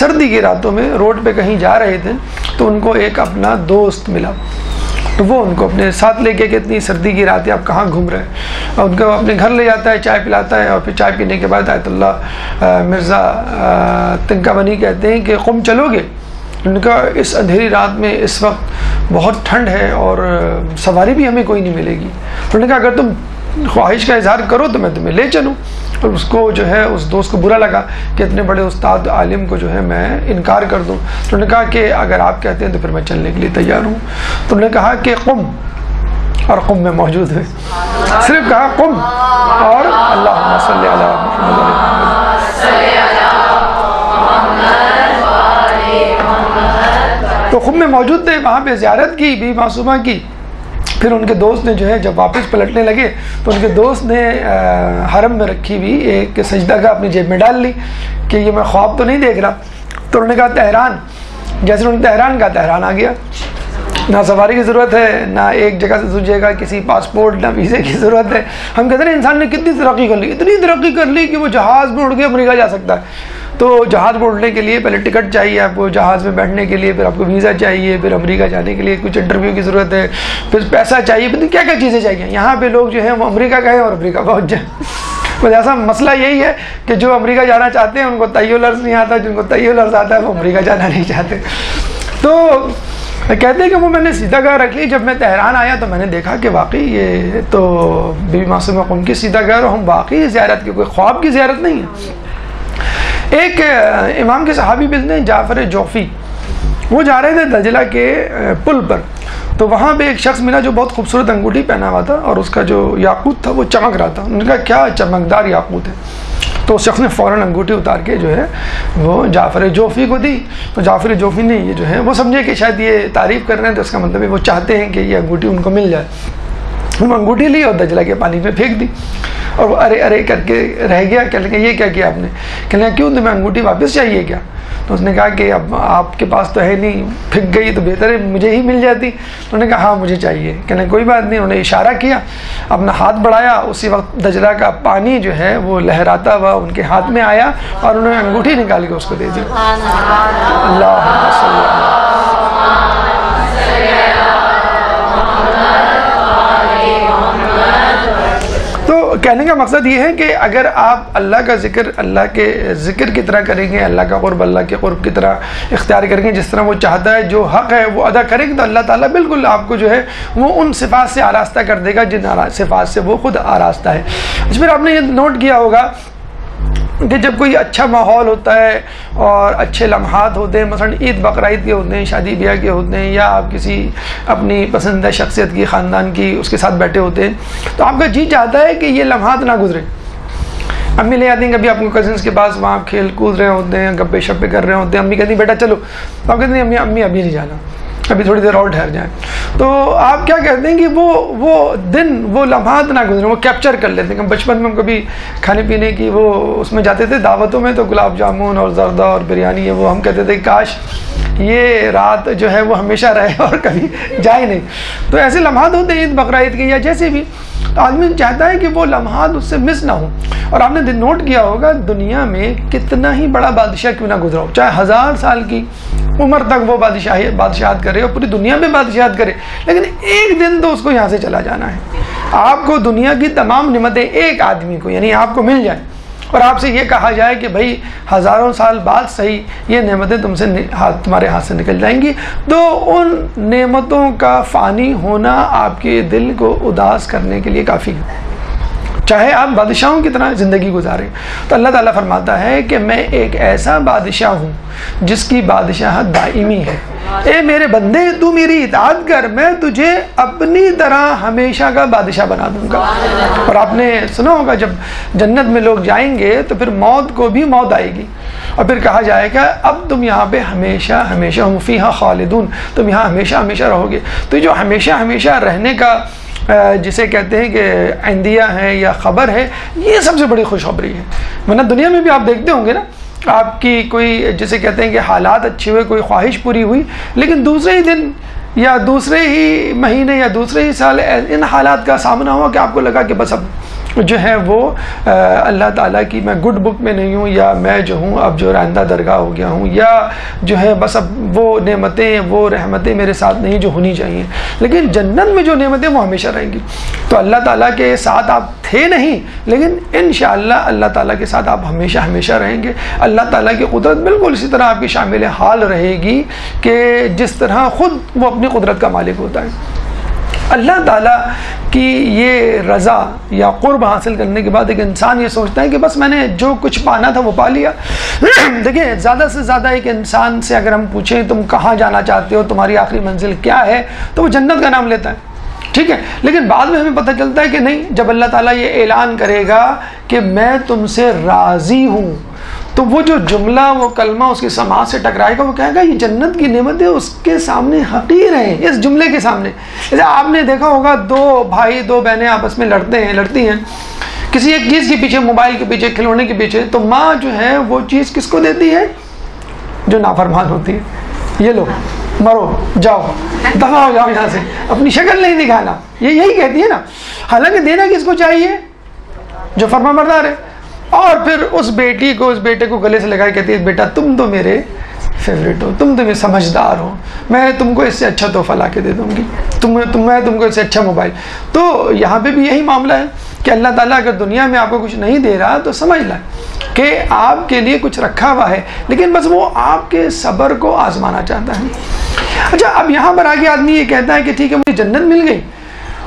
سردی کی راتوں میں روڈ پہ کہیں جا رہے تھے تو ان کو ایک اپنا دوست ملا, تو وہ ان کو اپنے ساتھ لے کے کہ اتنی سردی کی رات ہے آپ کہاں گھوم رہے ہیں, اور ان کو اپنے گھر لے جاتا ہے, چائے پلاتا ہے, اور پھر چائے پینے کے بعد آیت اللہ مرزا تنکابنی کہتے ہیں کہ قم چلو گے؟ ان کا اس اندھیری رات میں اس وقت بہت ٹھنڈ ہے اور سواری بھی ہمیں کوئی نہیں ملے گی. تو انہوں نے کہا اگر تم خواہش کا اظہار کرو تو میں تمہیں لے چلوں. اور اس کو جو ہے اس دوست کو برا لگا کہ اتنے بڑے استاد عالم کو جو ہے میں انکار کر دوں. تو انہوں نے کہا کہ اگر آپ کہتے ہیں تو پھر میں چلنے کے لیے تیار ہوں. تو انہوں نے کہا کہ قم, اور قم میں موجود ہے, صرف کہا قم اور اللہم صلی علی محمد. تو قم میں موجود تھے, وہاں پہ زیارت کی بی معصومہ کی. پھر ان کے دوست نے جو ہے جب واپس پلٹنے لگے تو ان کے دوست نے حرم میں رکھی ہوئی ایک سجدہ کا اپنی جیب میں ڈال لی کہ یہ میں خواب تو نہیں دیکھ رہا. تو انہوں نے کہا تہران, جیسے انہوں نے تہران کہا تہران آ گیا. نہ سواری کی ضرورت ہے, نہ ایک جگہ سے دوسری جگہ کسی پاسپورٹ نہ ویزے کی ضرورت ہے. ہم کہتے ہیں انسان نے کتنی ترقی کر لی, اتنی ترقی کر لی کہ وہ جہاز میں اڑ کے امریکہ جا سکتا ہے. تو جہاز میں اڑنے کے لیے پہلے ٹکٹ چاہیے آپ کو, جہاز میں بیٹھنے کے لیے پھر آپ کو ویزا چاہیے, پھر امریکہ جانے کے لیے کچھ انٹرویو کی ضرورت ہے, پھر پیسہ چاہیے, پھر کیا کیا چیزیں چاہیے. یہاں پہ لوگ جو ہیں وہ امریکہ گئے اور امریکہ پہنچ جائیں. بس ایسا مسئلہ یہی ہے کہ جو امریکہ جانا چاہتے ہیں ان کو طیو لفظ نہیں آتا, جن کو طیو لفظ آتا ہے وہ امریکہ جانا نہیں چاہتے. تو کہتے ہیں کہ وہ میں نے سیدھا گاہ رکھ لی. جب میں تہران آیا تو میں نے دیکھا کہ واقعی یہ تو بی بی معصومہ قم کی سیدھا گاہ, اور ہم واقعی زیارت کی, کوئی خواب کی زیارت نہیں ہے. ایک امام کے صحابی بھی نے جعفر جوفی, وہ جا رہے تھے دجلہ کے پل پر, تو وہاں پہ ایک شخص ملا جو بہت خوبصورت انگوٹھی پہنا ہوا تھا اور اس کا جو یاقوت تھا وہ چمک رہا تھا. انہوں نے کہا کیا چمکدار یاقوت ہے. تو اس شخص نے فوراً انگوٹھی اتار کے جو ہے وہ جعفر جوفی کو دی. تو جعفر جوفی نے یہ جو ہے وہ سمجھے کہ شاید یہ تعریف کر رہے ہیں, تو اس کا مطلب ہے وہ چاہتے ہیں کہ یہ انگوٹھی ان کو مل جائے. انہوں نے انگوٹھی لی اور دجلہ کے پانی میں پھینک دی, اور وہ ارے ارے کر کے رہ گیا. کہنے لگا یہ کیا کیا آپ نے؟ کہنے لگا کیوں, تمہیں انگوٹھی واپس چاہیے کیا؟ تو اس نے کہا کہ اب آپ کے پاس تو ہے نہیں, پھنک گئی تو بہتر ہے مجھے ہی مل جاتی. تو انہوں نے کہا ہاں مجھے چاہیے. کہنے کوئی بات نہیں. انہوں نے اشارہ کیا, اپنا ہاتھ بڑھایا, اسی وقت دجلہ کا پانی جو ہے وہ لہراتا ہوا ان کے ہاتھ میں آیا اور انہوں نے انگوٹھی نکال کے اس کو دے دی. اللہ صلی اللہ. کہنے کا مقصد یہ ہے کہ اگر آپ اللہ کا ذکر اللہ کے ذکر کی طرح کریں گے, اللہ کا قرب اللہ کے قرب کی طرح اختیار کریں گے, جس طرح وہ چاہتا ہے, جو حق ہے وہ ادا کریں گے, تو اللہ تعالیٰ بالکل آپ کو جو ہے وہ ان صفات سے آراستہ کر دے گا جن صفات سے وہ خود آراستہ ہے. پھر آپ نے یہ نوٹ کیا ہوگا کہ جب کوئی اچھا ماحول ہوتا ہے اور اچھے لمحات ہوتے ہیں, مثلا عید بقرعید کے ہوتے ہیں, شادی بیاہ کے ہوتے ہیں, یا آپ کسی اپنی پسندیدہ شخصیت کی, خاندان کی, اس کے ساتھ بیٹھے ہوتے ہیں, تو آپ کا جی چاہتا ہے کہ یہ لمحات نہ گزرے. امی لے آتی ہیں کبھی آپ کو کزنس کے پاس, وہاں کھیل کود رہے ہوتے ہیں, گپے شپے کر رہے ہوتے ہیں, امی کہتی ہیں بیٹا چلو, تو آپ کہتے ہیں امی ابھی نہیں جانا, ابھی تھوڑی دیر اور ٹھہر جائیں. تو آپ کیا کہتے ہیں کہ وہ دن وہ لمحات نہ گزریں, وہ کیپچر کر لیتے ہیں. بچپن میں ہم کبھی کھانے پینے کی وہ اس میں جاتے تھے دعوتوں میں, تو گلاب جامن اور زردہ اور بریانی ہے, وہ ہم کہتے تھے کاش یہ رات جو ہے وہ ہمیشہ رہے اور کبھی جائے نہیں. تو ایسے لمحات ہوتے ہیں عید بقرعید کے یا جیسے بھی, تو آدمی چاہتا ہے کہ وہ لمحات اس سے مس نہ ہوں. اور آپ نے نوٹ کیا ہوگا دنیا میں کتنا ہی بڑا بادشاہ کیوں نہ گزرا ہو, چاہے 1000 سال کی عمر تک وہ بادشاہت کرے اور پوری دنیا میں بادشاہت کرے, لیکن ایک دن تو اس کو یہاں سے چلا جانا ہے. آپ کو دنیا کی تمام نعمتیں ایک آدمی کو یعنی آپ کو مل جائیں, اور آپ سے یہ کہا جائے کہ بھائی ہزاروں سال بعد صحیح یہ نعمتیں تمہارے ہاتھ سے نکل جائیں گی, تو ان نعمتوں کا فانی ہونا آپ کے دل کو اداس کرنے کے لیے کافی ہے, چاہے آپ بادشاہوں کی طرح زندگی گزاریں. تو اللہ تعالیٰ فرماتا ہے کہ میں ایک ایسا بادشاہ ہوں جس کی بادشاہت دائمی ہے. اے میرے بندے تو میری اطاعت کر, میں تجھے اپنی طرح ہمیشہ کا بادشاہ بنا دوں گا. اور آپ نے سنا ہوگا جب جنت میں لوگ جائیں گے تو پھر موت کو بھی موت آئے گی, اور پھر کہا جائے گا اب تم یہاں پہ ہمیشہ ہمیشہ ہم فیہا خالدون, تم یہاں ہمیشہ ہمیشہ رہو گے. تو جو ہمیشہ ہمیشہ رہنے کا جسے کہتے ہیں کہ عندیہ ہے یا خبر ہے, یہ سب سے بڑی خوشخبری ہے. ورنہ دنیا میں بھی آپ دیکھتے ہوں گے نا, آپ کی کوئی جسے کہتے ہیں کہ حالات اچھے ہوئے, کوئی خواہش پوری ہوئی, لیکن دوسرے ہی دن یا دوسرے ہی مہینے یا دوسرے ہی سال ان حالات کا سامنا ہوا کہ آپ کو لگا کہ بس اب جو ہے وہ اللہ تعالیٰ کی میں گڈ بک میں نہیں ہوں, یا میں جو ہوں اب جو رہندہ درگاہ ہو گیا ہوں, یا جو ہے بس اب وہ نعمتیں وہ رحمتیں میرے ساتھ نہیں جو ہونی چاہیے. لیکن جنت میں جو نعمتیں وہ ہمیشہ رہیں گی. تو اللہ تعالیٰ کے ساتھ آپ تھے نہیں, لیکن انشاءاللہ اللہ تعالیٰ کے ساتھ آپ ہمیشہ ہمیشہ رہیں گے. اللہ تعالیٰ کی قدرت بالکل اسی طرح آپ کی شامل حال رہے گی کہ جس طرح خود وہ اپنی قدرت کا مالک ہوتا ہے. اللہ تعالیٰ کی یہ رضا یا قرب حاصل کرنے کے بعد ایک انسان یہ سوچتا ہے کہ بس میں نے جو کچھ پانا تھا وہ پا لیا. دیکھیں زیادہ سے زیادہ ایک انسان سے اگر ہم پوچھیں تم کہاں جانا چاہتے ہو, تمہاری آخری منزل کیا ہے, تو وہ جنت کا نام لیتا ہے, ٹھیک ہے. لیکن بعد میں ہمیں پتہ چلتا ہے کہ نہیں, جب اللہ تعالیٰ یہ اعلان کرے گا کہ میں تم سے راضی ہوں, تو وہ جو جملہ وہ کلمہ اس کی سماعت سے ٹکرائے گا, وہ کہے گا یہ جنت کی نعمتیں اس کے سامنے حقیر ہیں, اس جملے کے سامنے. جیسے آپ نے دیکھا ہوگا دو بھائی دو بہنیں آپس میں لڑتی ہیں کسی ایک چیز کے پیچھے, موبائل کے پیچھے, کھلونے کے پیچھے, تو ماں جو ہے وہ چیز کس کو دیتی ہے, جو نافرمان ہوتی ہے. یہ لو مرو, جاؤ, دفع ہو جاؤ یہاں سے, اپنی شکل نہیں دکھانا, یہی کہتی ہے نا. حالانکہ دینا کس کو چاہیے, جو فرما بردار ہے. اور پھر اس بیٹی کو اس بیٹے کو گلے سے لگا کے کہتی ہے بیٹا تم تو میرے فیوریٹ ہو, تم تو میرے سمجھدار ہو, میں تم کو اس سے اچھا تحفہ لا کے دے دوں گی, میں تم کو اس سے اچھا موبائل. تو یہاں پہ بھی یہی معاملہ ہے کہ اللہ تعالیٰ اگر دنیا میں آپ کو کچھ نہیں دے رہا تو سمجھ لیں کہ آپ کے لیے کچھ رکھا ہوا ہے, لیکن بس وہ آپ کے صبر کو آزمانا چاہتا ہے. اچھا, اب یہاں پر آگے آدمی یہ کہتا ہے کہ ٹھیک ہے مجھے جنت مل گئی,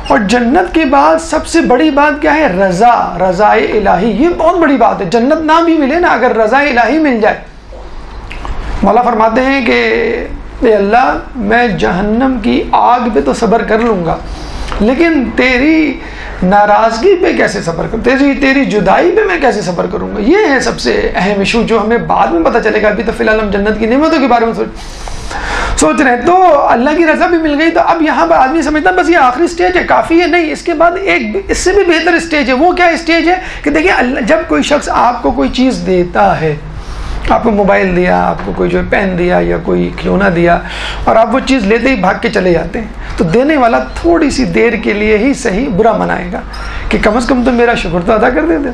اور جنت کے بعد سب سے بڑی بات کیا ہے, رضا الہی. یہ بہت بڑی بات ہے. جنت نہ بھی ملے نا, اگر رضا الہی مل جائے. مولا فرماتے ہیں کہ اے اللہ میں جہنم کی آگ پہ تو صبر کر لوں گا، لیکن تیری ناراضگی پہ کیسے صبر کروں، تیری جدائی پہ میں کیسے صبر کروں گا؟ یہ ہے سب سے اہم ایشو جو ہمیں بعد میں پتہ چلے گا، ابھی تو فی الحال ہم جنت کی نعمتوں کے بارے میں سوچ رہے ہیں۔ تو اللہ کی رضا بھی مل گئی، تو اب یہاں پر آدمی سمجھتا ہے بس یہ آخری سٹیج ہے، کافی ہے، نہیں، اس کے بعد ایک اس سے بھی بہتر سٹیج ہے۔ وہ کیا سٹیج ہے کہ دیکھیں اللہ جب کوئی شخص آپ کو کوئی چیز دیتا ہے، آپ کو موبائل دیا، آپ کو کوئی جو پین دیا یا کوئی کھلونا دیا، اور آپ وہ چیز لیتے ہی بھاگ کے چلے جاتے ہیں، تو دینے والا تھوڑی سی دیر کے لیے ہی صحیح برا منائے گا کہ کم از کم تو میرا شکر تو ادا کر دیتے۔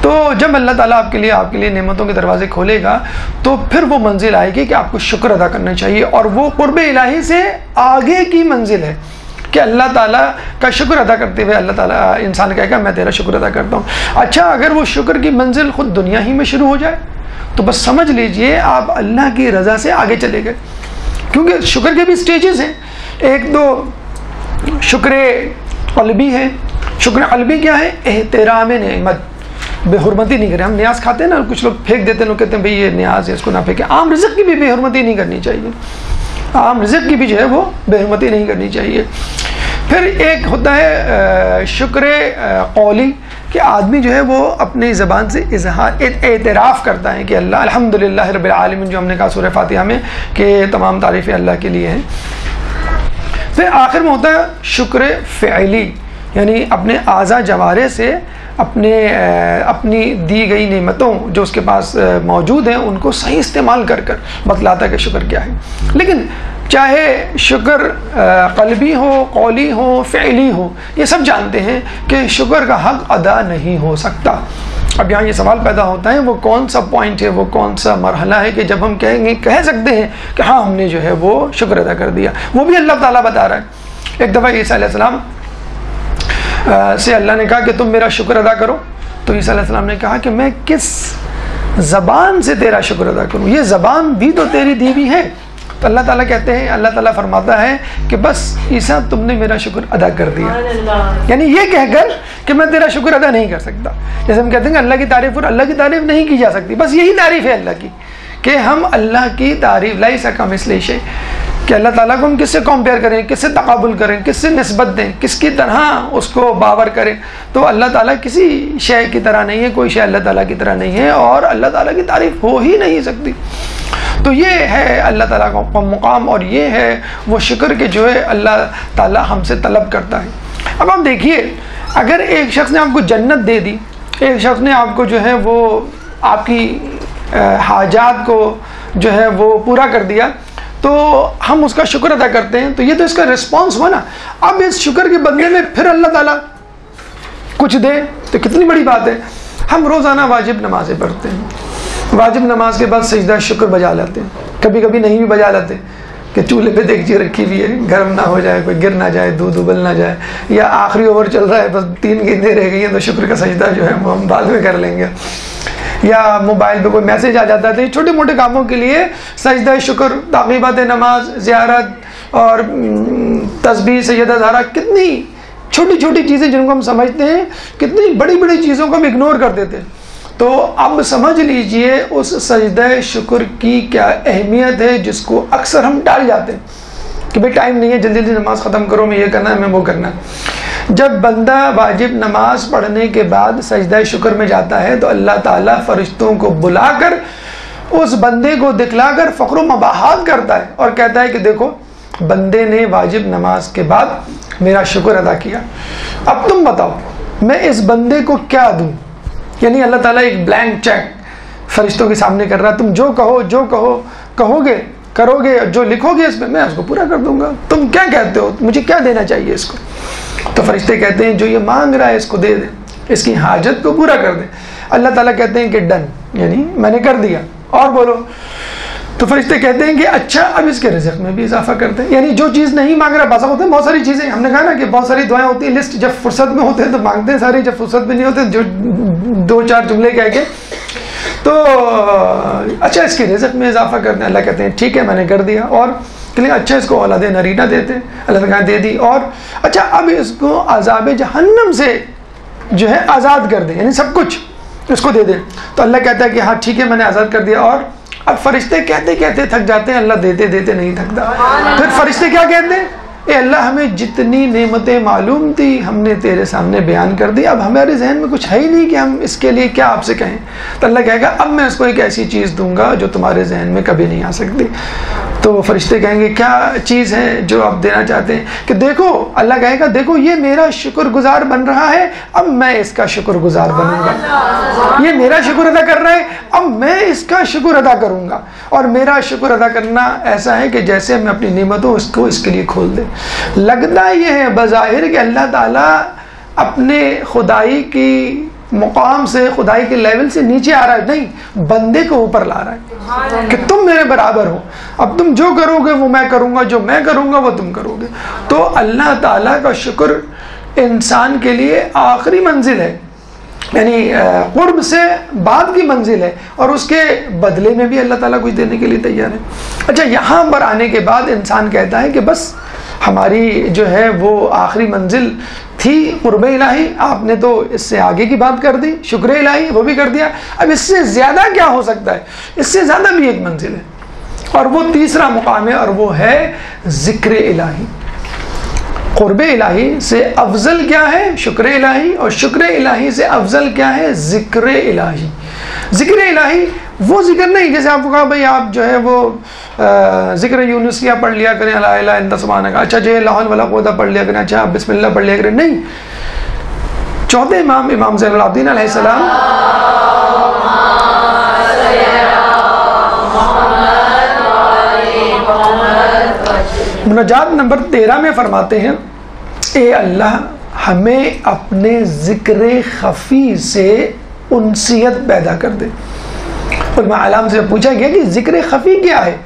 تو جب اللہ تعالیٰ آپ کے لیے نعمتوں کے دروازے کھولے گا تو پھر وہ منزل آئے گی کہ آپ کو شکر ادا کرنا چاہیے، اور وہ قرب الہی سے آگے کی منزل ہے کہ اللہ تعالیٰ کا شکر ادا کرتے ہوئے اللہ تعالیٰ انسان کہے گا میں تیرا شکر ادا کرتا ہوں۔ اچھا اگر وہ شکر کی منزل خود دنیا ہی میں شروع ہو جائے تو بس سمجھ لیجئے آپ اللہ کی رضا سے آگے چلے گئے، کیونکہ شکر کے بھی سٹیجز ہیں۔ ایک تو شکر قلبی ہے۔ شکر قلبی کیا ہے؟ احترام نعمت، بے حرمتی نہیں کریں۔ ہم نیاز کھاتے ہیں نا، کچھ لوگ پھینک دیتے ہیں، لوگ کہتے ہیں بھئی یہ نیاز ہے اس کو نہ پھینکیں۔ عام رزق کی بھی بے حرمتی نہیں کرنی چاہیے، عام رزق کی بھی جو ہے وہ بے حرمتی نہیں کرنی چاہیے۔ پھر ایک ہوتا ہے شکر قولی کہ آدمی جو ہے وہ اپنی زبان سے اعتراف کرتا ہے کہ اللہ الحمدللہ رب العالمین، جو ہم نے کہا سورہ فاتحہ میں کہ تمام تعریفیں اللہ کے لیے ہیں۔ پھر آخر میں ہوتا ہے شکر فعلی، یعنی اپنے اعضاء جوارح سے اپنی دی گئی نعمتوں جو اس کے پاس موجود ہیں ان کو صحیح استعمال کر بتلاتا ہے کہ شکر کیا ہے۔ لیکن چاہے شکر قلبی ہو، قولی ہو، فعلی ہو، یہ سب جانتے ہیں کہ شکر کا حق ادا نہیں ہو سکتا۔ اب یہاں یہ سوال پیدا ہوتا ہے وہ کون سا پوائنٹ ہے، وہ کون سا مرحلہ ہے کہ جب ہم کہہ سکتے ہیں کہ ہاں ہم نے جو ہے وہ شکر ادا کر دیا؟ وہ بھی اللہ تعالیٰ بتا رہا ہے۔ ایک دفعہ عیسیٰ علیہ السلام سے اللہ نے کہا کہ تم میرا شکر ادا کرو، تو عیسیٰ علیہ السلام نے کہا کہ میں کس زبان سے تیرا شکر ادا کروں، یہ زبان بھی تو تیری دی ہوئی ہے۔ تو اللہ تعالیٰ کہتے ہیں، اللہ تعالیٰ فرماتا ہے کہ بس عیسیٰ تم نے میرا شکر ادا کر دیا، یعنی یہ کہہ کر کہ میں تیرا شکر ادا نہیں کر سکتا۔ جیسے ہم کہتے ہیں کہ اللہ کی تعریف اور اللہ کی تعریف نہیں کی جا سکتی، بس یہی تعریف ہے اللہ کی کہ ہم اللہ کی تعریف لیس کمثلہ شیء، کہ اللہ تعالیٰ کو ہم کس سے کمپیئر کریں، کس سے تقابل کریں، کس سے نسبت دیں، کس کی طرح اس کو باور کریں۔ تو اللہ تعالیٰ کسی شے کی طرح نہیں ہے، کوئی شے اللہ تعالیٰ کی طرح نہیں ہے، اور اللہ تعالیٰ کی تعریف ہو ہی نہیں سکتی۔ تو یہ ہے اللہ تعالیٰ کا مقام، اور یہ ہے وہ شکر کہ جو ہے اللہ تعالیٰ ہم سے طلب کرتا ہے۔ اب آپ دیکھیے، اگر ایک شخص نے آپ کو جنت دے دی، ایک شخص نے آپ کو جو ہے وہ آپ کی حاجات کو جو ہے وہ پورا کر دیا، تو ہم اس کا شکر ادا کرتے ہیں، تو یہ تو اس کا رسپانس ہوا نا۔ اب اس شکر کے بدلے میں پھر اللہ تعالیٰ کچھ دے تو کتنی بڑی بات ہے۔ ہم روزانہ واجب نمازیں پڑھتے ہیں، واجب نماز کے بعد سجدہ شکر بجا لیتے ہیں، کبھی کبھی نہیں بھی بجا لیتے کہ چولہے پہ دیگچی رکھی ہوئی ہے، گرم نہ ہو جائے، کوئی گر نہ جائے، دودھ ابل نہ جائے، یا آخری اوور چل رہا ہے بس 3 گیندیں رہ گئی ہیں تو شکر کا سجدہ جو ہے وہ ہم بعد میں کر لیں گے، یا موبائل پہ کوئی میسج آ جاتا ہے۔ تو چھوٹے موٹے کاموں کے لیے سجدہ شکر، تعقیبات نماز، زیارت اور تسبیح، سیدہ زہرا، کتنی چھوٹی چھوٹی چیزیں جن کو ہم سمجھتے ہیں، کتنی بڑی بڑی چیزوں کو ہم اگنور کر دیتے ہیں۔ تو اب سمجھ لیجئے اس سجدہ شکر کی کیا اہمیت ہے، جس کو اکثر ہم ٹال جاتے ہیں کہ بھئی ٹائم نہیں ہے، جلدی جلدی نماز ختم کرو، میں یہ کرنا ہے، میں وہ کرنا ہے۔ جب بندہ واجب نماز پڑھنے کے بعد سجدہ شکر میں جاتا ہے تو اللہ تعالیٰ فرشتوں کو بلا کر اس بندے کو دکھلا کر فخر و مباحات کرتا ہے اور کہتا ہے کہ دیکھو بندے نے واجب نماز کے بعد میرا شکر ادا کیا، اب تم بتاؤ میں اس بندے کو کیا دوں۔ یعنی اللہ تعالیٰ ایک بلینک چیک فرشتوں کے سامنے کر رہا، تم جو کہو گے کرو گے، جو لکھو گے اس میں اس کو پورا کر دوں گا، تم کیا کہتے ہو، مجھے کیا دینا چاہیے اس کو۔ تو فرشتے کہتے ہیں جو یہ مانگ رہا ہے اس کو دے دیں، اس کی حاجت کو پورا کر دیں۔ اللہ تعالیٰ کہتے ہیں کہ ڈن، یعنی میں نے کر دیا، اور بولو۔ تو فرشتے کہتے ہیں کہ اچھا اب اس کے رزق میں بھی اضافہ کرتے ہیں، یعنی جو چیز نہیں مانگ رہا، باسا ہوتے ہیں بہت ساری چیزیں، ہم نے کہا نا کہ بہت ساری دعائیں ہوتی ہیں، لسٹ جب فرصت میں ہوتے ہیں تو مانگتے ہیں ساری، جب فرصت میں نہیں ہوتے جو 2-4 جملے کہہ کے تو اچھا اس کے رزق میں اضافہ کرتے ہیں۔ اللہ کہتے ہیں ٹھیک ہے میں نے کر دیا، اور کہ اچھا اس کو اولاد نرینہ دیتے، اللہ تعالیٰ دے دی، اور اچھا اب اس کو عذاب جہنم سے جو ہے آزاد کر دیں، یعنی سب کچھ اس کو دے دیں۔ تو اللہ کہتا ہے کہ ہاں ٹھیک ہے میں نے آزاد کر دیا، اور اب فرشتے کہتے کہتے تھک جاتے ہیں، اللہ دیتے دیتے نہیں تھکتا. پھر فرشتے کیا کہتے ہیں؟ اے اللہ ہمیں جتنی نعمتیں معلوم تھی ہم نے تیرے سامنے بیان کر دی، اب ہمارے ذہن میں کچھ ہے ہی نہیں کہ ہم اس کے لیے کیا آپ سے کہیں. تو اللہ کہے گا اب میں اس کو ایک ایسی چیز دوں گا جو تمہارے ذہن میں کبھی نہیں آ سکتی. تو فرشتے کہیں گے کیا چیز ہے جو آپ دینا چاہتے ہیں؟ کہ دیکھو، اللہ کہے گا دیکھو یہ میرا شکر گزار بن رہا ہے، اب میں اس کا شکر گزار بنوں گا. یہ میرا شکر ادا کر رہا ہے، اب میں اس کا شکر ادا کروں گا. اور میرا شکر ادا کرنا ایسا ہے کہ جیسے میں اپنی نعمتوں اس کو اس کے لیے کھول دیں. لگتا یہ ہے بظاہر کہ اللہ تعالیٰ اپنے خدائی کی مقام سے، خدائی کے لیول سے نیچے آ رہا ہے. نہیں، بندے کو اوپر لا رہا ہے کہ تم میرے برابر ہو، اب تم جو کرو گے وہ میں کروں گا، جو میں کروں گا وہ تم کرو گے. تو اللہ تعالیٰ کا شکر انسان کے لیے آخری منزل ہے، یعنی قرب سے بعد کی منزل ہے، اور اس کے بدلے میں بھی اللہ تعالیٰ کچھ دینے کے لیے تیار ہے. اچھا، یہاں پر آنے کے بعد انسان کہتا ہے کہ بس ہماری جو ہے وہ آخری منزل تھی قرب الہی، آپ نے تو اس سے آگے کی بات کر دی، شکر الہی وہ بھی کر دیا، اب اس سے زیادہ کیا ہو سکتا ہے؟ اس سے زیادہ بھی ایک منزل ہے، اور وہ تیسرا مقام ہے، اور وہ ہے ذکر الہی. قرب الہی سے افضل کیا ہے؟ شکر الہی، اور شکر الہی سے افضل کیا ہے؟ ذکر الہی. ذکر الہی وہ ذکر نہیں جیسے آپ کو کہا بھائی آپ جو ہے وہ ذکر یونسیہ پڑھ لیا کریں، لا الہ الا انت سبحانک، اچھا جو ہے لا حول ولا قوت پڑھ لیا کریں، اچھا بسم اللہ پڑھ لیا کریں. نہیں، چوتھے امام زین العابدین علیہ السلام مناجات نمبر 13 میں فرماتے ہیں اے اللہ ہمیں اپنے ذکر خفی سے انسیت پیدا کر دے. علماء اعلام سے پوچھا گیا کہ ذکر خفی کیا ہے؟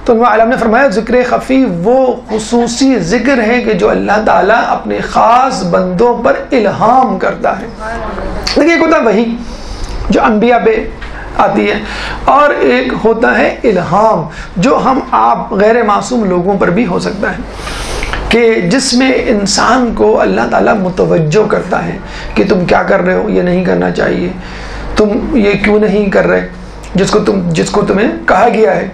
تو علماء اعلام نے فرمایا ذکر خفی وہ خصوصی ذکر ہے کہ جو اللہ تعالیٰ اپنے خاص بندوں پر الہام کرتا ہے. دیکھیں، ایک ہوتا ہے وحی جو انبیاء پہ آتی ہے، اور ایک ہوتا ہے الہام جو ہم آپ غیر معصوم لوگوں پر بھی ہو سکتا ہے، کہ جس میں انسان کو اللہ تعالیٰ متوجہ کرتا ہے کہ تم کیا کر رہے ہو، یہ نہیں کرنا چاہیے، تم یہ کیوں نہیں کر رہے جس کو تمہیں کہا گیا ہے.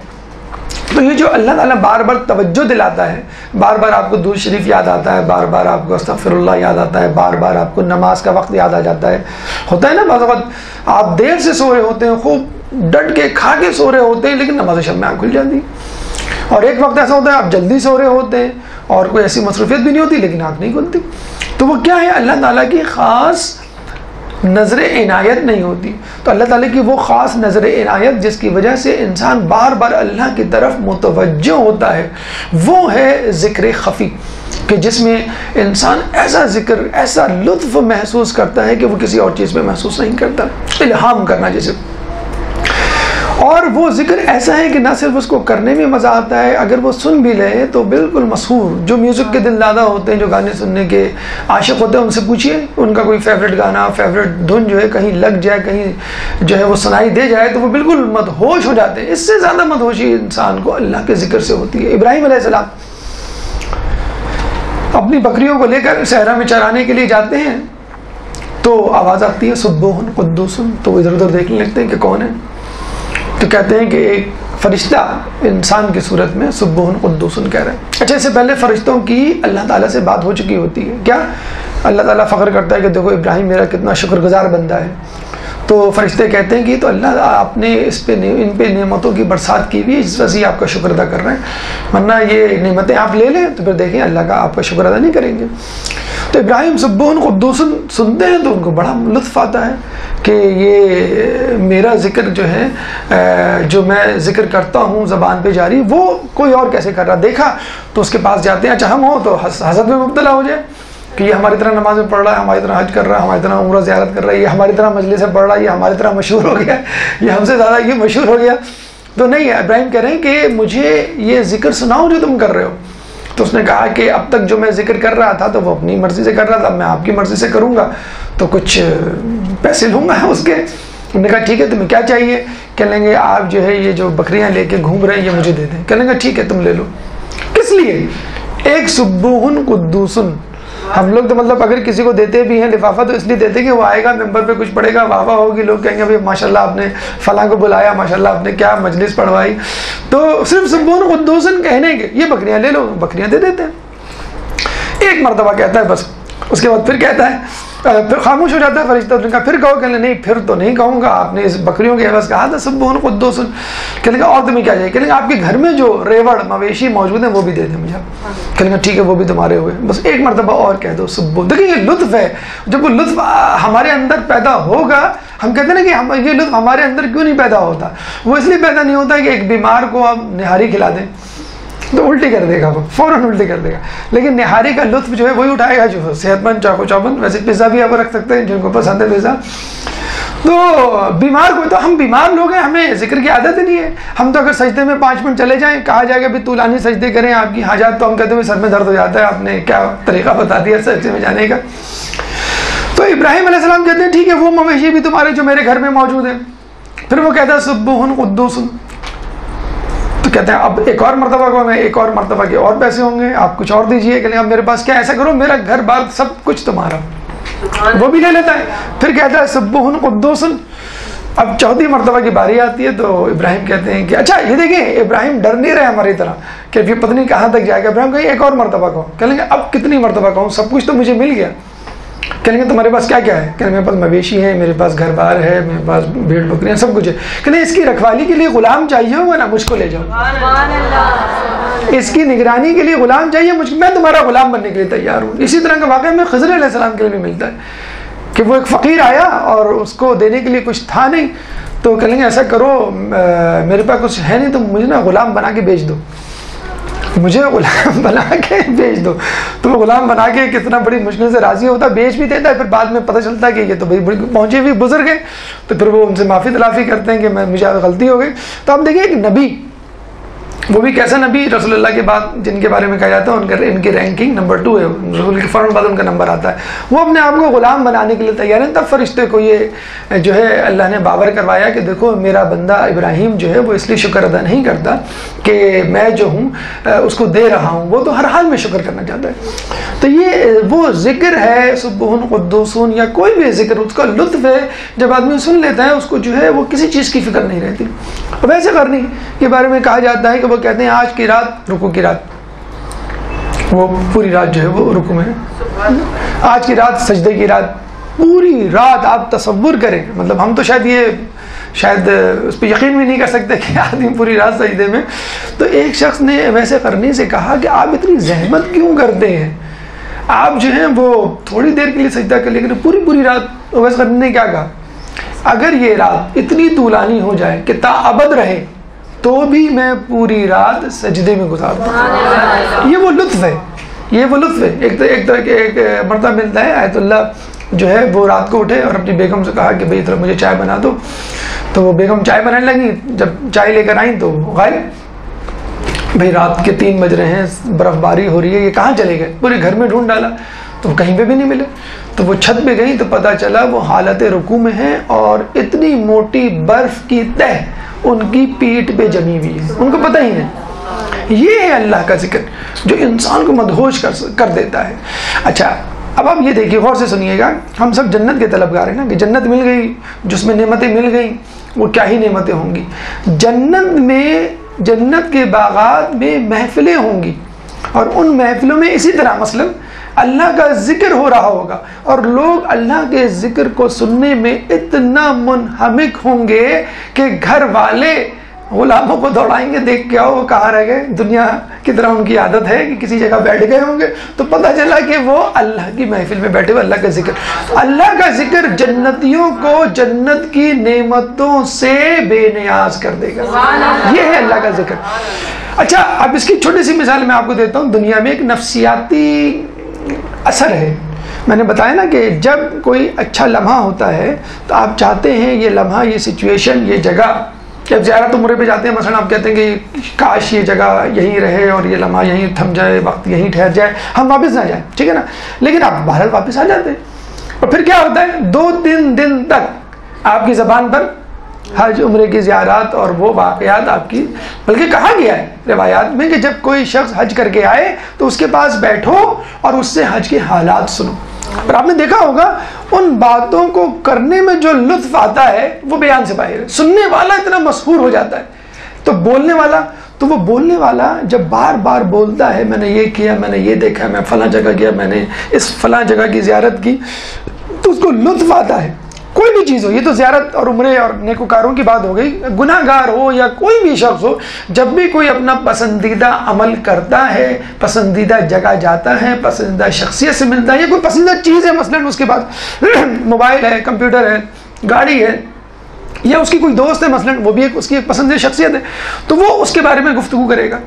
تو یہ جو اللہ تعالیٰ بار بار توجہ دلاتا ہے، بار بار آپ کو درود شریف یاد آتا ہے، بار بار آپ کو استغفر اللہ یاد آتا ہے، بار بار آپ کو نماز کا وقت یاد آ جاتا ہے. ہوتا ہے نا بعض وقت آپ دیر سے سو رہے ہوتے ہیں، خوب ڈٹ کے کھا کے سو رہے ہوتے ہیں، لیکن نماز شب میں آنکھ کھل جاتی. اور ایک وقت ایسا ہوتا ہے آپ جلدی سو رہے ہوتے ہیں اور کوئی ایسی مصروفیت بھی نہیں ہوتی لیکن آنکھ نہیں کھلتی. تو وہ کیا ہے؟ اللہ تعالیٰ کی خاص نظر عنایت نہیں ہوتی. تو اللہ تعالیٰ کی وہ خاص نظر عنایت جس کی وجہ سے انسان بار بار اللہ کی طرف متوجہ ہوتا ہے، وہ ہے ذکر خفی، کہ جس میں انسان ایسا ذکر، ایسا لطف محسوس کرتا ہے کہ وہ کسی اور چیز میں محسوس نہیں کرتا. الہام کرنا جسے. اور وہ ذکر ایسا ہے کہ نہ صرف اس کو کرنے میں مزہ آتا ہے، اگر وہ سن بھی لے تو بالکل مسحور. جو میوزک کے دل دادا ہوتے ہیں، جو گانے سننے کے عاشق ہوتے ہیں، ان سے پوچھئے ان کا کوئی فیوریٹ گانا، فیوریٹ دھن جو ہے کہیں لگ جائے، کہیں جو ہے وہ سنائی دے جائے تو وہ بالکل مدہوش ہو جاتے ہیں. اس سے زیادہ مدہوشی انسان کو اللہ کے ذکر سے ہوتی ہے. ابراہیم علیہ السلام اپنی بکریوں کو لے کر صحرا میں چرانے کے لیے جاتے ہیں تو آواز آتی ہے سبوح قدوس، تو ادھر ادھر دیکھنے لگتے ہیں کہ کون ہے. تو کہتے ہیں کہ ایک فرشتہ انسان کی صورت میں سبوح قدوس کہہ رہے ہیں. اچھا، اس سے پہلے فرشتوں کی اللہ تعالیٰ سے بات ہو چکی ہوتی ہے. کیا؟ اللہ تعالیٰ فخر کرتا ہے کہ دیکھو ابراہیم میرا کتنا شکر گزار بندہ ہے. تو فرشتے کہتے ہیں کہ تو اللہ آپ نے ان پہ نعمتوں کی برسات کی ہوئی ہے، جس وجہ سے آپ کا شکر ادا کر رہے ہیں، ورنہ یہ نعمتیں آپ لے لیں تو پھر دیکھیں اللہ کا آپ کا شکر ادا نہیں کریں گے. تو ابراہیم سبوح قدوس سنتے ہیں تو ان کو بڑا لطف آتا ہے کہ یہ میرا ذکر جو ہے جو میں ذکر کرتا ہوں زبان پہ جاری، وہ کوئی اور کیسے کر رہا. دیکھا تو اس کے پاس جاتے ہیں. اچھا، ہم ہوں تو حسد میں مبتلا ہو جائے کہ یہ ہماری طرح نمازیں پڑھ رہا ہے، ہماری طرح حج کر رہا ہے، ہماری طرح عمرہ زیارت کر رہا ہے، یہ ہماری طرح مجلس پڑھ رہا ہے، یہ ہماری طرح مشہور ہو گیا، یہ ہم سے زیادہ یہ مشہور ہو گیا. تو نہیں، ابراہیم کہہ رہے ہیں کہ مجھے یہ ذکر سناؤ جو تم کر رہے ہو. تو اس نے کہا کہ اب تک جو میں ذکر کر رہا تھا تو وہ اپنی مرضی سے کر رہا تھا، اب میں آپ کی مرضی سے کروں گا تو کچھ پیسے لوں گا اس کے. انہوں نے کہا ٹھیک ہے، تمہیں کیا چاہیے؟ کہہ لیں گے آپ جو ہے یہ جو بکریاں لے کے گھوم رہے ہیں یہ مجھے دے دیں. کہہ لیں گے ٹھیک ہے تم لے لو. کس لیے؟ ایک سبوح قدوس ہم لوگ تو مطلب اگر کسی کو دیتے بھی ہیں لفافہ تو اس لیے دیتے کہ وہ آئے گا ممبر پہ کچھ پڑھے گا، واہ واہ ہوگی، لوگ کہیں گے بھائی ماشاء اللہ آپ نے فلاں کو بلایا، ماشاء اللہ آپ نے کیا مجلس پڑھوائی، تو صرف سبحان قدوسن کہنے کے یہ بکریاں لے لو، بکریاں دے دیتے ہیں۔ ایک مرتبہ کہتا ہے بس، اس کے بعد پھر کہتا ہے، پھر خاموش ہو جاتا ہے فرشتہ، نے کہا پھر کہو، کہنے نہیں پھر تو نہیں کہوں گا، آپ نے اس بکریوں کے عوض کہا تھا سبحان قدوس، کہنے کا اور تمہیں کیا چاہیے، کہنے کا آپ کے گھر میں جو ریوڑ مویشی موجود ہیں وہ بھی دے دیں مجھے، کہنے کا ٹھیک ہے وہ بھی تمہارے ہوئے، بس ایک مرتبہ اور کہہ دو سبحان۔ دیکھیں یہ لطف ہے، جب وہ لطف ہمارے اندر پیدا ہوگا، ہم کہتے ہیں نا کہ یہ لطف ہمارے اندر کیوں نہیں پیدا ہوتا، وہ اس لیے پیدا نہیں ہوتا کہ ایک بیمار کو ہم نہاری کھلا دیں تو الٹی کر دے گا، وہ فوراً الٹی کر دے گا، لیکن نہاری کا لطف جو ہے وہی اٹھائے گا جو صحت مند چاقو چوبند۔ ویسے پیزا بھی آپ رکھ سکتے ہیں جن کو پسند ہے پیزا۔ تو بیمار کو، تو ہم بیمار لوگ ہیں، ہمیں ذکر کی عادت ہی نہیں ہے، ہم تو اگر سجدے میں 5 منٹ چلے جائیں، کہا جائے کہ طولانی سجدے کریں آپ کی حاجات، تو ہم کہتے ہیں سر میں درد ہو جاتا ہے، آپ نے کیا طریقہ بتا دیا سجدے میں جانے کا۔ تو ابراہیم علیہ السلام کہتے ہیں ٹھیک ہے وہ مویشی بھی تمہارے جو میرے گھر میں موجود ہیں، پھر وہ کہتا ہے سبحان قدوس، تو کہتے ہیں اب ایک اور مرتبہ کو میں ایک اور مرتبہ کے اور پیسے ہوں گے، آپ کچھ اور دیجئے، کہ اب میرے پاس کیا، ایسا کرو میرا گھر بار سب کچھ تمہارا، وہ بھی لے لیتا ہے، پھر کہتا ہے سبحان قدوس۔ اب چوتھی مرتبہ کی باری آتی ہے تو ابراہیم کہتے ہیں کہ اچھا یہ دیکھیں ابراہیم ڈر نہیں رہے ہماری طرح کہ یہ پتہ نہیں کہاں تک جائے گا، ابراہیم کہیں ایک اور مرتبہ کہو، کہیں گے اب کتنی مرتبہ کہوں، سب کچھ تو مجھے مل گیا، کہیں گے تمہارے پاس کیا کیا ہے، کہیں میرے پاس مویشی ہے، میرے پاس گھر بار ہے، میرے پاس بھیڑ بکریاں سب کچھ ہے، کہیں اس کی رکھوالی کے لیے غلام چاہیے ہوگا نا، مجھ کو لے جاؤ، اس کی نگرانی کے لیے غلام چاہیے مجھ کو، میں تمہارا غلام بننے کے لیے تیار ہوں۔ اسی طرح کا واقعہ میں خضر علیہ السلام کے لیے بھی ملتا ہے کہ وہ ایک فقیر آیا اور اس کو دینے کے لیے کچھ تھا نہیں، تو کہیں گے ایسا کرو میرے پاس کچھ ہے نہیں تو مجھے نا غلام بنا کے بیچ دو، مجھے غلام بنا کے بیچ دو، تو وہ غلام بنا کے کتنا بڑی مشکل سے راضی ہوتا، بیچ بھی دیتا ہے، پھر بعد میں پتہ چلتا ہے کہ یہ تو بڑی پہنچے ہوئے بزرگ ہیں، تو پھر وہ ان سے معافی تلافی کرتے ہیں کہ مجھے غلطی ہو گئی۔ تو آپ دیکھیں ایک نبی، وہ بھی کیسا نبی، رسول اللہ کے بعد جن کے بارے میں کہا جاتا ہے ان کی رینکنگ نمبر 2 ہے، رسول کے فوراً بعد ان کا نمبر آتا ہے، وہ اپنے آپ کو غلام بنانے کے لیے تیار ہیں۔ تب فرشتے کو یہ جو ہے اللہ نے باور کروایا کہ دیکھو میرا بندہ ابراہیم جو ہے وہ اس لیے شکر ادا نہیں کرتا کہ میں جو ہوں اس کو دے رہا ہوں، وہ تو ہر حال میں شکر کرنا چاہتا ہے۔ تو یہ وہ ذکر ہے سبحان قدوسون یا کوئی بھی ذکر، اس کا لطف ہے جب آدمی سن لیتا ہے، اس کو جو ہے وہ کسی چیز کی فکر نہیں رہتی۔ ویسے کرنی کے بارے میں کہا جاتا ہے کہ وہ کہتے ہیں آج کی رات رکوع کی رات، وہ پوری رات جو ہے وہ رکوع میں ہے، آج کی رات سجدے کی رات، پوری رات آپ تصور کریں، مطلب ہم تو شاید اس پہ یقین بھی نہیں کر سکتے کہ آدمی پوری رات سجدے میں۔ تو ایک شخص نے ویسے کرنے سے کہا کہ آپ اتنی زحمت کیوں کرتے ہیں، آپ جو ہیں وہ تھوڑی دیر کے لیے سجدہ کر لیں، پوری رات۔ ویسے کرنے نے کیا کہا، اگر یہ رات اتنی طولانی ہو جائے کہ تا ابد رہے تو بھی میں پوری رات سجدے میں گزار دوں۔ یہ وہ لطف ہے، یہ وہ لطف ہے۔ ایک طرح کے ایک مرتبہ ملتا ہے، آیت اللہ جو ہے وہ رات کو اٹھے اور اپنی بیگم سے کہا کہ بھئی طرف مجھے چائے بنا دو، تو وہ بیگم چائے بنانے لگی، جب چائے لے کر آئیں تو غائب، بھئی رات کے 3 بج رہے ہیں، برف باری ہو رہی ہے، یہ کہاں چلے گئے، پورے گھر میں ڈھونڈ ڈالا تو کہیں پہ بھی نہیں ملے، تو وہ چھت پہ گئی تو پتہ چلا وہ حالت رکوع میں ہیں اور اتنی موٹی برف کی تہ ان کی پیٹھ پہ جمی ہوئی ہے، ان کو پتہ ہی نہیں۔ یہ ہے اللہ کا ذکر جو انسان کو مدہوش کر دیتا ہے۔ اچھا اب آپ یہ دیکھیے، غور سے سنیے گا، ہم سب جنت کے طلبگار ہیں نا، کہ جنت مل گئی، جس میں نعمتیں مل گئیں، وہ کیا ہی نعمتیں ہوں گی۔ جنت میں، جنت کے باغات میں محفلیں ہوں گی، اور ان محفلوں میں اسی طرح مثلا اللہ کا ذکر ہو رہا ہوگا، اور لوگ اللہ کے ذکر کو سننے میں اتنا منہمک ہوں گے کہ گھر والے غلاموں کو دوڑائیں گے، دیکھ کے آؤ وہ کہاں رہ گئے، دنیا کی طرح ان کی عادت ہے کہ کسی جگہ بیٹھ گئے ہوں گے، تو پتہ چلا کہ وہ اللہ کی محفل میں بیٹھے ہوئے، اللہ کا ذکر۔ اللہ کا ذکر جنتیوں کو جنت کی نعمتوں سے بے نیاز کر دے گا، یہ ہے اللہ کا ذکر۔ اچھا اب اس کی چھوٹی سی مثال میں آپ کو دیتا ہوں۔ دنیا میں ایک نفسیاتی اثر ہے، میں نے بتایا نا کہ جب کوئی اچھا لمحہ ہوتا ہے تو آپ چاہتے ہیں یہ لمحہ، یہ سچویشن، یہ جگہ، جب زیارت عمرے پہ جاتے ہیں مثلا آپ کہتے ہیں کہ کاش یہ جگہ یہیں رہے اور یہ لمحہ یہیں تھم جائے، وقت یہیں ٹھہر جائے، ہم واپس نہ جائیں، ٹھیک ہے نا، لیکن آپ بہرحال واپس آ جاتے ہیں، اور پھر کیا ہوتا ہے 2-3 دن تک آپ کی زبان پر حج عمرے کی زیارات اور وہ واقعات آپ کی، بلکہ کہا گیا ہے روایات میں کہ جب کوئی شخص حج کر کے آئے تو اس کے پاس بیٹھو اور اس سے حج کے حالات سنو. اور آپ نے دیکھا ہوگا ان باتوں کو کرنے میں جو لطف آتا ہے وہ بیان سے باہر ہے. سننے والا اتنا مسحور ہو جاتا ہے, تو وہ بولنے والا جب بار بار بولتا ہے میں نے یہ کیا, میں نے یہ دیکھا, میں فلاں جگہ گیا, میں نے اس فلاں جگہ کی زیارت کی, تو اس کو لطف آتا ہے. کوئی بھی چیز ہو, یہ تو زیارت اور عمرے اور نیکوکاروں کی بات ہو گئی, گناہ گار ہو یا کوئی بھی شخص ہو, جب بھی کوئی اپنا پسندیدہ عمل کرتا ہے, پسندیدہ جگہ جاتا ہے, پسندیدہ شخصیت سے ملتا ہے, یا کوئی پسندیدہ چیز ہے, مثلا اس کے پاس موبائل ہے, کمپیوٹر ہے, گاڑی ہے, یا اس کی کوئی دوست ہے مثلا, وہ بھی اس کی ایک پسندیدہ شخصیت ہے, تو وہ اس کے بارے میں گفتگو کرے گا,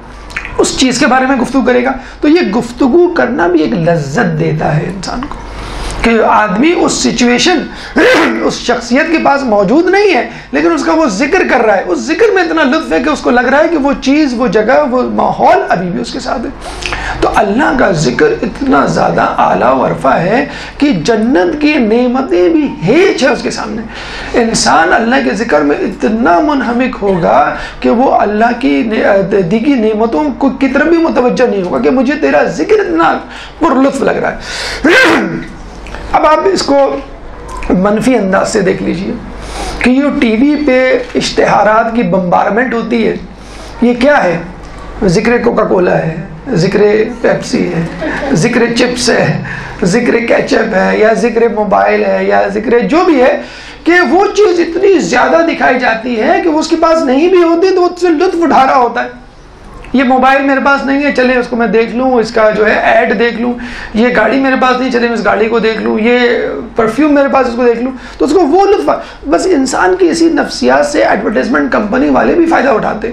اس چیز کے بارے میں گفتگو کرے گا. تو یہ گفتگو کرنا بھی ایک لذت دیتا ہے انسان کو, کہ آدمی اس سچویشن اس شخصیت کے پاس موجود نہیں ہے, لیکن اس کا وہ ذکر کر رہا ہے, اس ذکر میں اتنا لطف ہے کہ اس کو لگ رہا ہے کہ وہ چیز, وہ جگہ, وہ ماحول ابھی بھی اس کے ساتھ ہے. تو اللہ کا ذکر اتنا زیادہ اعلیٰ و عرفہ ہے کہ جنت کی نعمتیں بھی ہیچ ہے اس کے سامنے. انسان اللہ کے ذکر میں اتنا منہمک ہوگا کہ وہ اللہ کی دیگر نعمتوں کو کی طرف بھی متوجہ نہیں ہوگا کہ مجھے تیرا ذکر اتنا پر لطف لگ رہا ہے. اب آپ اس کو منفی انداز سے دیکھ لیجئے کہ یہ ٹی وی پہ اشتہارات کی بمبارمنٹ ہوتی ہے, یہ کیا ہے؟ ذکر کوکا کولا ہے, ذکر پیپسی ہے, ذکر چپس ہے, ذکر کیچپ ہے, یا ذکر موبائل ہے, یا ذکر جو بھی ہے, کہ وہ چیز اتنی زیادہ دکھائی جاتی ہے کہ وہ اس کے پاس نہیں بھی ہوتی تو اس سے لطف اٹھا رہا ہوتا ہے. یہ موبائل میرے پاس نہیں ہے, چلے اس کو میں دیکھ لوں, اس کا جو ہے ایڈ دیکھ لوں. یہ گاڑی میرے پاس نہیں, چلے میں اس گاڑی کو دیکھ لوں. یہ پرفیوم میرے پاس, اس کو دیکھ لوں. تو اس کو وہ لطف, بس انسان کی اسی نفسیات سے ایڈورٹائزمنٹ کمپنی والے بھی فائدہ اٹھاتے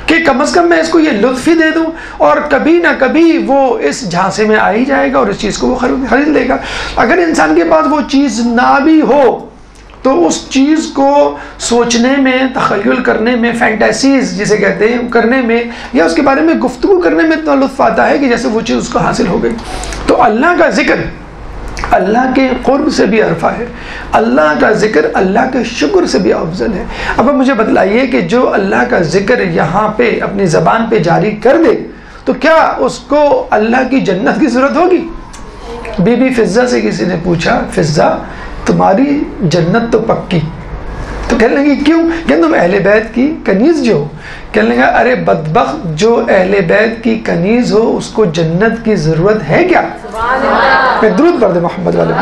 کہ کم از کم میں اس کو یہ لطف ہی دے دوں, اور کبھی نہ کبھی وہ اس جھانسے میں آ ہی جائے گا اور اس چیز کو وہ خرید لے گا. اگر انسان کے پاس وہ چیز نہ بھی ہو تو اس چیز کو سوچنے میں, تخیل کرنے میں, فینٹیسیز جسے کہتے ہیں کرنے میں, یا اس کے بارے میں گفتگو کرنے میں اتنا لطف آتا ہے کہ جیسے وہ چیز اس کو حاصل ہو گئی. تو اللہ کا ذکر اللہ کے قرب سے بھی عرفہ ہے, اللہ کا ذکر اللہ کے شکر سے بھی افضل ہے. اب مجھے بتلائیے کہ جو اللہ کا ذکر یہاں پہ اپنی زبان پہ جاری کر دے تو کیا اس کو اللہ کی جنت کی ضرورت ہوگی؟ بی بی فضہ سے کسی نے پوچھا, فضہ تمہاری جنت تو پکی, تو کہنے لگی کیوں؟ کہ تم اہل بیت کی کنیز جو ہو. کہنے لگا ارے بدبخت, جو اہل بیت کی کنیز ہو اس کو جنت کی ضرورت ہے کیا؟ میں درود پڑھ دے محمد والے.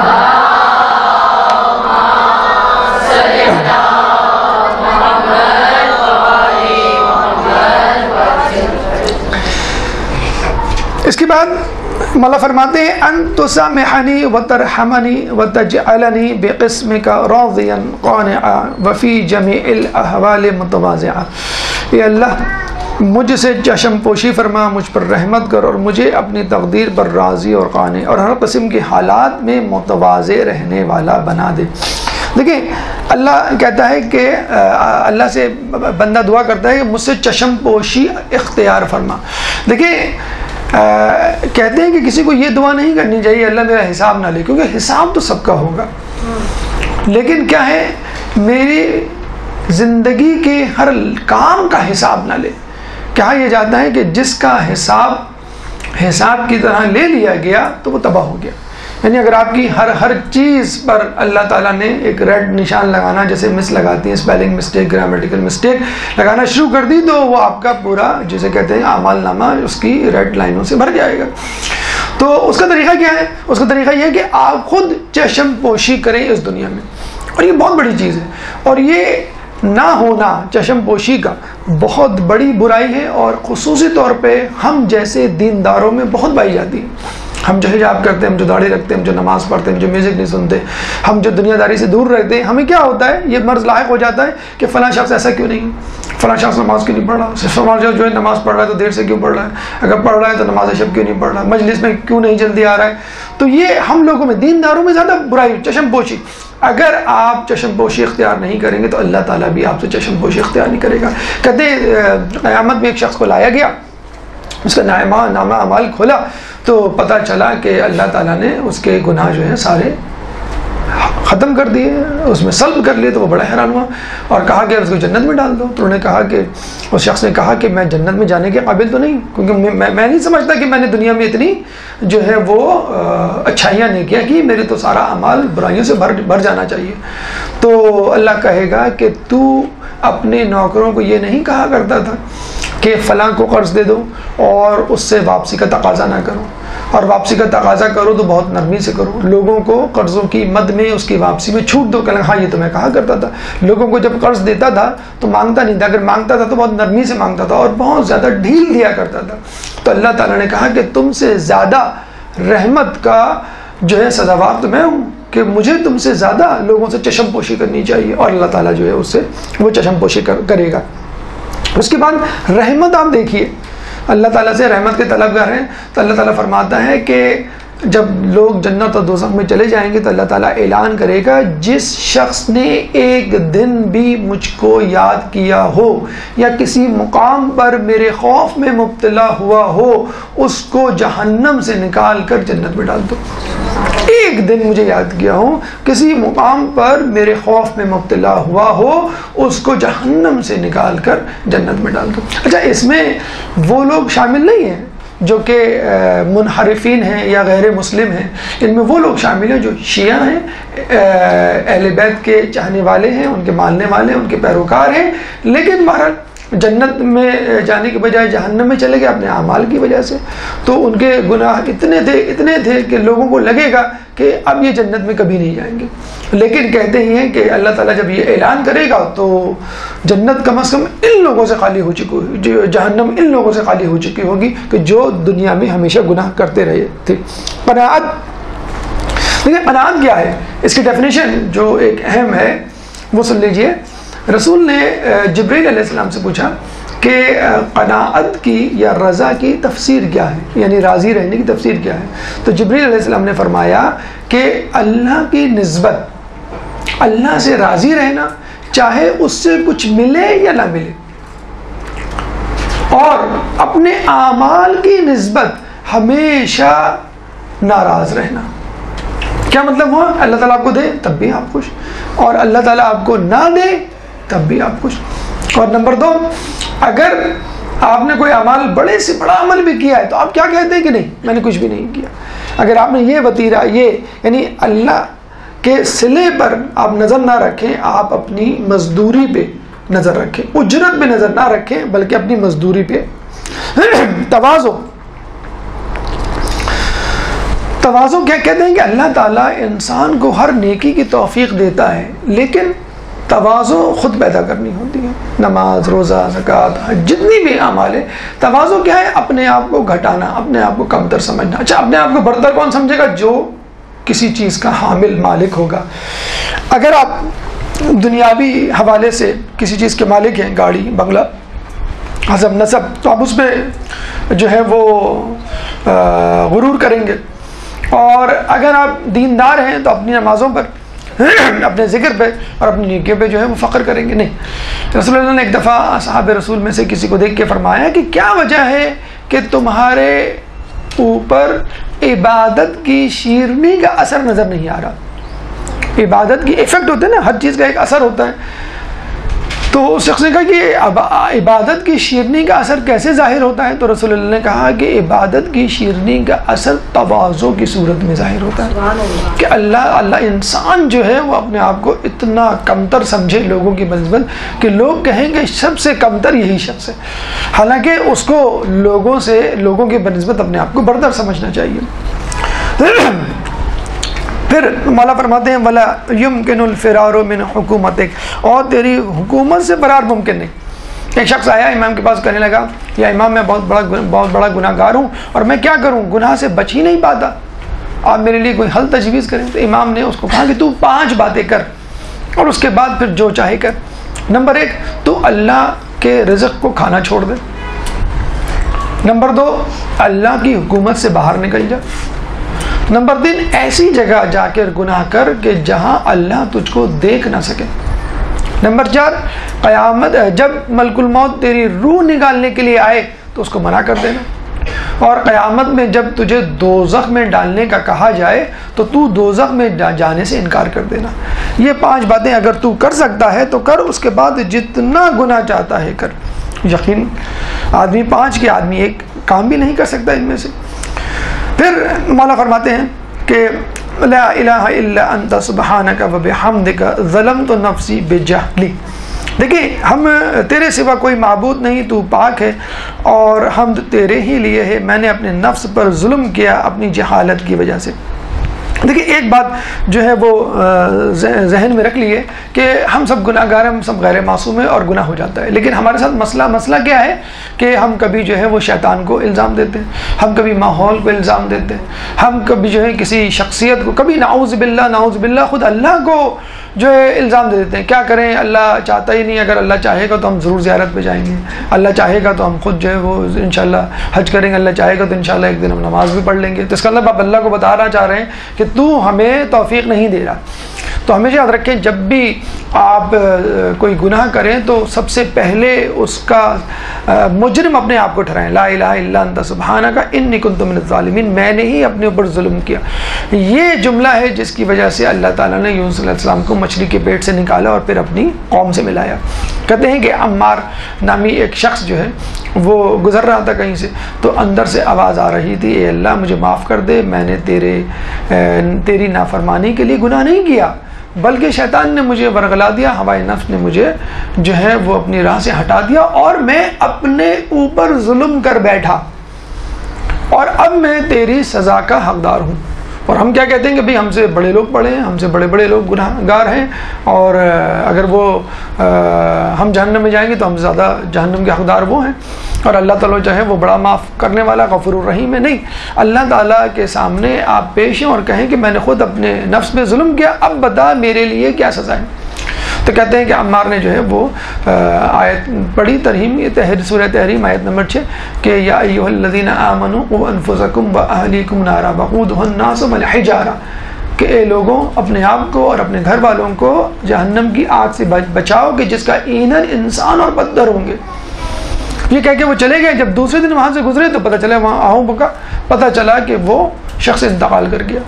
اس کے بعد مولا فرماتے ہیں ان تسامحنی وترحمنی وتجعلنی بقسمک راضیا قانعا وفی جمیع الاحوال متواضعا. اے اللہ مجھ سے چشم پوشی فرما, مجھ پر رحمت کر, اور مجھے اپنی تقدیر پر راضی اور قانع اور ہر قسم کے حالات میں متواضع رہنے والا بنا دے. دیکھیں اللہ کہتا ہے کہ اللہ سے بندہ دعا کرتا ہے کہ مجھ سے چشم پوشی اختیار فرما. دیکھیں کہتے ہیں کہ کسی کو یہ دعا نہیں کرنی چاہیے اللہ میرا حساب نہ لے, کیونکہ حساب تو سب کا ہوگا, لیکن کیا ہے میری زندگی کے ہر کام کا حساب نہ لے. کہا یہ جاتا ہے کہ جس کا حساب کی طرح لے لیا گیا تو وہ تباہ ہو گیا. یعنی اگر آپ کی ہر چیز پر اللہ تعالیٰ نے ایک ریڈ نشان لگانا, جیسے مس لگاتی ہیں, اسپیلنگ مسٹیک, گرامیٹیکل مسٹیک لگانا شروع کر دی, تو وہ آپ کا پورا جسے کہتے ہیں اعمال نامہ اس کی ریڈ لائنوں سے بھر جائے گا. تو اس کا طریقہ کیا ہے؟ اس کا طریقہ یہ ہے کہ آپ خود چشم پوشی کریں اس دنیا میں, اور یہ بہت بڑی چیز ہے, اور یہ نہ ہونا چشم پوشی کا بہت بڑی برائی ہے, اور خصوصی طور پہ ہم جیسے دینداروں میں بہت پائی جاتی ہے. ہم جو حجاب کرتے ہیں, ہم جو داڑھی رکھتے ہیں, ہم جو نماز پڑھتے ہیں, ہم جو میوزک نہیں سنتے, ہم جو دنیا داری سے دور رہتے ہیں, ہمیں کیا ہوتا ہے, یہ مرض لاحق ہو جاتا ہے کہ فلاں شخص ایسا کیوں نہیں, فلاں شخص نماز کیوں نہیں پڑھ رہا, فلاں شخص جو ہے نماز پڑھ رہا ہے تو دیر سے کیوں پڑھ رہا ہے, اگر پڑھ رہا ہے تو نماز شب کیوں نہیں پڑھ رہا, مجلس میں کیوں نہیں جلدی آ رہا ہے. تو یہ ہم لوگوں میں دینداروں میں زیادہ برائی, چشم پوشی. اگر آپ چشم پوشی اختیار نہیں کریں گے تو اللہ تعالیٰ بھی آپ سے چشم پوشی اختیار نہیں کرے گا. کہتے ہیں قیامت میں ایک شخص کو لایا گیا, اس کا نامہ اعمال کھولا تو پتہ چلا کہ اللہ تعالیٰ نے اس کے گناہ جو ہیں سارے ختم کر دیے, اس میں سلب کر لیے, تو وہ بڑا حیران ہوا اور کہا کہ اس کو جنت میں ڈال دو. تو انہوں نے کہا کہ اس شخص نے کہا کہ میں جنت میں جانے کے قابل تو نہیں, کیونکہ میں نہیں سمجھتا کہ میں نے دنیا میں اتنی جو ہے وہ اچھائیاں نہیں کیا کہ میرے تو سارا اعمال برائیوں سے بھر جانا چاہیے. تو اللہ کہے گا کہ تو اپنے نوکروں کو یہ نہیں کہا کرتا تھا کہ فلاں کو قرض دے دو اور اس سے واپسی کا تقاضا نہ کرو, اور واپسی کا تقاضا کرو تو بہت نرمی سے کرو, لوگوں کو قرضوں کی مد میں اس کی واپسی میں چھوٹ دو. کہ ہاں یہ تو میں کہا کرتا تھا, لوگوں کو جب قرض دیتا تھا تو مانگتا نہیں تھا, اگر مانگتا تھا تو بہت نرمی سے مانگتا تھا اور بہت زیادہ ڈھیل دیا کرتا تھا. تو اللہ تعالیٰ نے کہا کہ تم سے زیادہ رحمت کا جو ہے سزاوار تو میں ہوں, کہ مجھے تم سے زیادہ لوگوں سے چشم پوشی کرنی چاہیے, اور اللہ تعالیٰ جو ہے اس سے وہ چشم پوشی کرے گا. اس کے بعد رحمت آپ دیکھیے, اللہ تعالیٰ سے رحمت کے طلبگار ہیں, تو اللہ تعالیٰ فرماتا ہے کہ جب لوگ جنت اور دوزخ میں چلے جائیں گے تو اللہ تعالیٰ اعلان کرے گا جس شخص نے ایک دن بھی مجھ کو یاد کیا ہو یا کسی مقام پر میرے خوف میں مبتلا ہوا ہو, اس کو جہنم سے نکال کر جنت میں ڈال دو. ایک دن مجھے یاد کیا ہو, کسی مقام پر میرے خوف میں مبتلا ہوا ہو, اس کو جہنم سے نکال کر جنت میں ڈال دو. اچھا, اس میں وہ لوگ شامل نہیں ہیں جو کہ منحرفین ہیں یا غیر مسلم ہیں, ان میں وہ لوگ شامل ہیں جو شیعہ ہیں, اہل بیت کے چاہنے والے ہیں, ان کے ماننے والے ہیں, ان کے پیروکار ہیں, لیکن بہرحال جنت میں جانے کے بجائے جہنم میں چلے گئے اپنے اعمال کی وجہ سے. تو ان کے گناہ اتنے تھے کہ لوگوں کو لگے گا کہ اب یہ جنت میں کبھی نہیں جائیں گے, لیکن کہتے ہی ہیں کہ اللہ تعالیٰ جب یہ اعلان کرے گا تو جنت کم از کم ان لوگوں سے خالی ہو چکی ہوگی, جہنم ان لوگوں سے خالی ہو چکی ہوگی کہ جو دنیا میں ہمیشہ گناہ کرتے رہے تھے. قناعت, دیکھیں قناعت کیا ہے, اس کی ڈیفینیشن جو ایک اہم ہے وہ سن لیجئے. رسول نے جبریل علیہ السلام سے پوچھا کہ قناعت کی یا رضا کی تفسیر کیا ہے, یعنی راضی رہنے کی تفسیر کیا ہے. تو جبریل علیہ السلام نے فرمایا کہ اللہ کی نسبت, اللہ سے راضی رہنا, چاہے اس سے کچھ ملے یا نہ ملے, اور اپنے اعمال کی نسبت ہمیشہ ناراض رہنا. کیا مطلب ہوا؟ اللہ تعالیٰ آپ کو دے تب بھی آپ خوش, اور اللہ تعالیٰ آپ کو نہ دے تب بھی آپ خوش. اور نمبر 2, اگر آپ نے کوئی عمل بڑے سے بڑا عمل بھی کیا ہے تو آپ کیا کہتے ہیں کہ نہیں میں نے کچھ بھی نہیں کیا. اگر آپ نے یہ وتیرہ, یہ یعنی اللہ کے صلے پر آپ نظر نہ رکھیں, آپ اپنی مزدوری پہ نظر رکھیں, اجرت پہ نظر نہ رکھیں بلکہ اپنی مزدوری پہ. تواضع کیا کہتے ہیں کہ اللہ تعالیٰ انسان کو ہر نیکی کی توفیق دیتا ہے, لیکن تواضع خود پیدا کرنی ہوتی ہے. نماز, روزہ, زکوٰۃ, جتنی بھی اعمال ہے, تواضع کیا ہے؟ اپنے آپ کو گھٹانا, اپنے آپ کو کمتر سمجھنا. اچھا, اپنے آپ کو برتر کون سمجھے گا؟ جو کسی چیز کا حامل مالک ہوگا. اگر آپ دنیاوی حوالے سے کسی چیز کے مالک ہیں, گاڑی, بنگلہ, حسب نسب, تو آپ اس پہ جو ہے وہ غرور کریں گے. اور اگر آپ دیندار ہیں تو اپنی نمازوں پر, اپنے ذکر پہ اور اپنی نیکیوں پہ جو ہے وہ فخر کریں گے. نہیں, رسول اللہ نے ایک دفعہ اصحاب رسول میں سے کسی کو دیکھ کے فرمایا کہ کیا وجہ ہے کہ تمہارے اوپر عبادت کی شیرنی کا اثر نظر نہیں آ رہا. عبادت کی ایفیکٹ ہوتے ہیں نا, ہر چیز کا ایک اثر ہوتا ہے. تو اس شخص نے کہا کہ عبادت کی شیرنی کا اثر کیسے ظاہر ہوتا ہے؟ تو رسول اللہ نے کہا کہ عبادت کی شیرنی کا اثر تواضع کی صورت میں ظاہر ہوتا ہے, کہ اللہ انسان جو ہے وہ اپنے آپ کو اتنا کمتر سمجھے لوگوں کی بنسبت کہ لوگ کہیں کہ سب سے کمتر یہی شخص ہے, حالانکہ اس کو لوگوں کی بنسبت اپنے آپ کو برتر سمجھنا چاہیے. پھر مولا فرماتے ہیں وَلَا يُمْكِنُ الْفِرَارُ مِنْ حُكُومَتِكَ, اور تیری حکومت سے فرار ممکن نہیں. ایک شخص آیا امام کے پاس, کہنے لگا یا امام میں بہت بڑا گناہ گار ہوں اور میں کیا کروں, گناہ سے بچ ہی نہیں پاتا, آپ میرے لیے کوئی حل تجویز کریں. تو امام نے اس کو کہا کہ تو 5 باتیں کر اور اس کے بعد پھر جو چاہے کر. نمبر 1, تو اللہ کے رزق کو کھانا چھوڑ دے. نمبر 2, اللہ کی حکومت سے باہر نکل جا. نمبر 3, ایسی جگہ جا کر گناہ کر کہ جہاں اللہ تجھ کو دیکھ نہ سکے. نمبر 4, قیامت جب ملک الموت تیری روح نکالنے کے لیے آئے تو اس کو منع کر دینا. اور قیامت میں جب تجھے دوزخ میں ڈالنے کا کہا جائے تو تو دوزخ میں جانے سے انکار کر دینا۔ یہ 5 باتیں اگر تو کر سکتا ہے تو کر، اس کے بعد جتنا گناہ چاہتا ہے کر۔ یقین آدمی 5 کے آدمی ایک کام بھی نہیں کر سکتا ان میں سے۔ پھر مولا فرماتے ہیں کہ لا الہ الا انت سبحانک و بحمدک ظلمت نفسی بجہلی۔ دیکھیں، ہم تیرے سوا کوئی معبود نہیں، تو پاک ہے اور حمد تیرے ہی لیے ہے، میں نے اپنے نفس پر ظلم کیا اپنی جہالت کی وجہ سے۔ دیکھیں، ایک بات جو ہے وہ ذہن میں رکھ لیے کہ ہم سب گناہ گار ہیں، ہم سب غیر معصوم ہیں اور گناہ ہو جاتا ہے، لیکن ہمارے ساتھ مسئلہ کیا ہے کہ ہم کبھی جو ہے وہ شیطان کو الزام دیتے ہیں، ہم کبھی ماحول کو الزام دیتے ہیں، ہم کبھی جو ہے کسی شخصیت کو، کبھی نعوذ باللہ خود اللہ کو جو ہے الزام دے دیتے ہیں۔ کیا کریں، اللہ چاہتا ہی نہیں، اگر اللہ چاہے گا تو ہم ضرور زیارت پہ جائیں گے، اللہ چاہے گا تو ہم خود جو ہے وہ انشاءاللہ حج کریں گے، اللہ چاہے گا تو انشاءاللہ ایک دن ہم نماز بھی پڑھ لیں گے۔ تو اس کا مطلب آپ اللہ کو بتانا چاہ رہے ہیں کہ تو ہمیں توفیق نہیں دے رہا۔ تو ہمیشہ یاد رکھیں، جب بھی آپ کوئی گناہ کریں تو سب سے پہلے اس کا مجرم اپنے آپ کو ٹھہرائیں۔ لا الہ الا انت سبحانک انی کنت من الظالمین، میں نے ہی اپنے اوپر ظلم کیا۔ یہ جملہ ہے جس کی وجہ سے اللہ تعالیٰ نے یونس علیہ السلام کو مچھلی کے پیٹ سے نکالا اور پھر اپنی قوم سے ملایا۔ کہتے ہیں کہ عمار نامی ایک شخص جو ہے وہ گزر رہا تھا کہیں سے، تو اندر سے آواز آ رہی تھی، اے اللہ مجھے معاف کر دے، میں نے تیری نافرمانی کے لیے گناہ نہیں کیا، بلکہ شیطان نے مجھے ورغلا دیا، ہوائے نفس نے مجھے جو ہے وہ اپنی راہ سے ہٹا دیا اور میں اپنے اوپر ظلم کر بیٹھا اور اب میں تیری سزا کا حقدار ہوں۔ اور ہم کیا کہتے ہیں کہ بھئی ہم سے بڑے لوگ پڑے ہیں، ہم سے بڑے بڑے لوگ گناہ گار ہیں، اور اگر وہ ہم جہنم میں جائیں گے تو ہم زیادہ جہنم کے حقدار وہ ہیں، اور اللہ تعالیٰ جو ہے وہ بڑا معاف کرنے والا غفور الرحیم ہے۔ نہیں، اللہ تعالیٰ کے سامنے آپ پیش ہیں اور کہیں کہ میں نے خود اپنے نفس میں ظلم کیا، اب بتا میرے لیے کیا سزا ہے۔ تو کہتے ہیں کہ عمار نے جو ہے وہ آیت پڑھی، ترہیم، یہ سورہ تحریم آیت نمبر 6 کہ یا ایھا الذین آمنوا قوا انفسکم واہلیکم نارا وقودھا الناس والحجارہ، کہ اے لوگوں اپنے آپ کو اور اپنے گھر والوں کو جہنم کی آگ سے بچاؤ کہ جس کا ایندھن انسان اور پتھر ہوں گے۔ یہ کہہ کے وہ چلے گئے۔ جب دوسرے دن وہاں سے گزرے تو پتہ چلا، وہاں آہوں بکا، پتہ چلا کہ وہ شخص انتقال کر گیا۔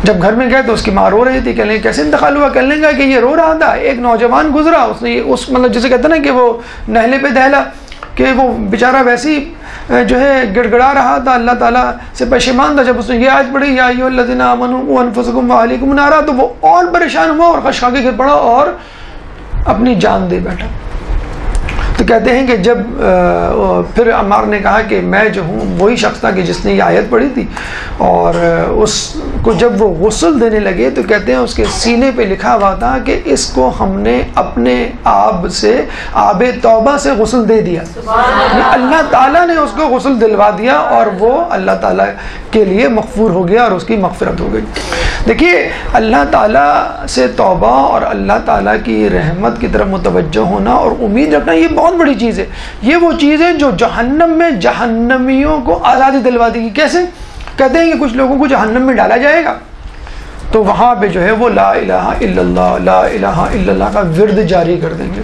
جب گھر میں گئے تو اس کی ماں رو رہی تھی، کہنے کیسے انتقال ہوا؟ کہنے لگا کہ یہ رو رہا تھا، ایک نوجوان گزرا، اس نے اس مطلب جسے کہتے ہیں نا کہ وہ نہلے پہ دہلا، کہ وہ بیچارہ ویسی جو ہے گڑ گڑا رہا تھا، اللہ تعالیٰ سے پشیمان تھا۔ جب اس نے یہ آیت پڑھی یا ایھا الذین آمنوا قوا انفسکم واہلیکم نارا، تو وہ اور پریشان ہوا اور خشخا کے گر پڑا اور اپنی جان دے بیٹھا۔ تو کہتے ہیں کہ جب پھر عمار نے کہا کہ میں جو ہوں وہی شخص تھا کہ جس نے یہ آیت پڑھی تھی، اور اس کو جب وہ غسل دینے لگے تو کہتے ہیں اس کے سینے پہ لکھا ہوا تھا کہ اس کو ہم نے اپنے آب سے، آب توبہ سے غسل دے دیا، اللہ تعالیٰ نے اس کو غسل دلوا دیا اور وہ اللہ تعالیٰ کے لیے مغفور ہو گیا اور اس کی مغفرت ہو گئی۔ دیکھیے، اللہ تعالیٰ سے توبہ اور اللہ تعالیٰ کی رحمت کی طرف متوجہ ہونا اور امید رکھنا، یہ بہت بڑی چیز ہے۔ یہ وہ چیز ہے جو جہنم میں جہنمیوں کو آزادی دلوا دے گی۔ کیسے؟ کہتے ہیں کہ کچھ لوگوں کو جہنم میں ڈالا جائے گا تو وہاں پہ جو ہے وہ لا الہ الا اللہ، لا الہ الا اللہ کا ورد جاری کر دیں گے۔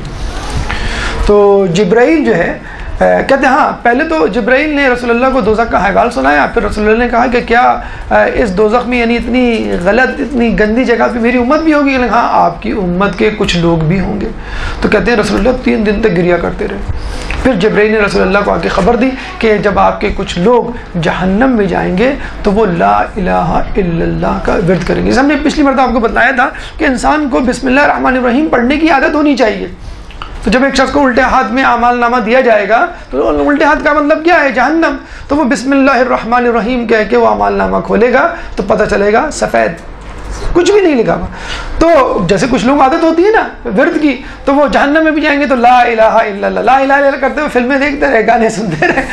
تو جبرائیل جو ہے کہتے ہیں، ہاں پہلے تو جبرائیل نے رسول اللہ کو دوزخ کا حوال سنایا، پھر رسول اللہ نے کہا کہ کیا اس دوزخ میں یعنی اتنی غلط، اتنی گندی جگہ پہ میری امت بھی ہوگی؟ ہاں، آپ کی امت کے کچھ لوگ بھی ہوں گے۔ تو کہتے ہیں رسول اللہ 3 دن تک گریا کرتے رہے۔ پھر جبرائیل نے رسول اللہ کو آ کے خبر دی کہ جب آپ کے کچھ لوگ جہنم میں جائیں گے تو وہ لا الہ الا اللہ کا ورد کریں گے۔ جیسے ہم نے پچھلی مرتبہ آپ کو بتایا تھا کہ انسان کو بسم اللہ الرحمن الرحیم پڑھنے کی عادت ہونی چاہیے۔ تو جب ایک شخص کو الٹے ہاتھ میں اعمال نامہ دیا جائے گا تو الٹے ہاتھ کا مطلب کیا ہے؟ جہنم۔ تو وہ بسم اللہ الرحمن الرحیم کہہ کے وہ اعمال نامہ کھولے گا تو پتہ چلے گا سفید، کچھ بھی نہیں لکھا ہوا۔ تو جیسے کچھ لوگ عادت ہوتی ہے نا ورد کی، تو وہ جہنم میں بھی جائیں گے تو لا الہ الا اللہ، لا الہ الا اللہ کرتے ہوئے فلمیں دیکھتے رہے، گانے سنتے رہے،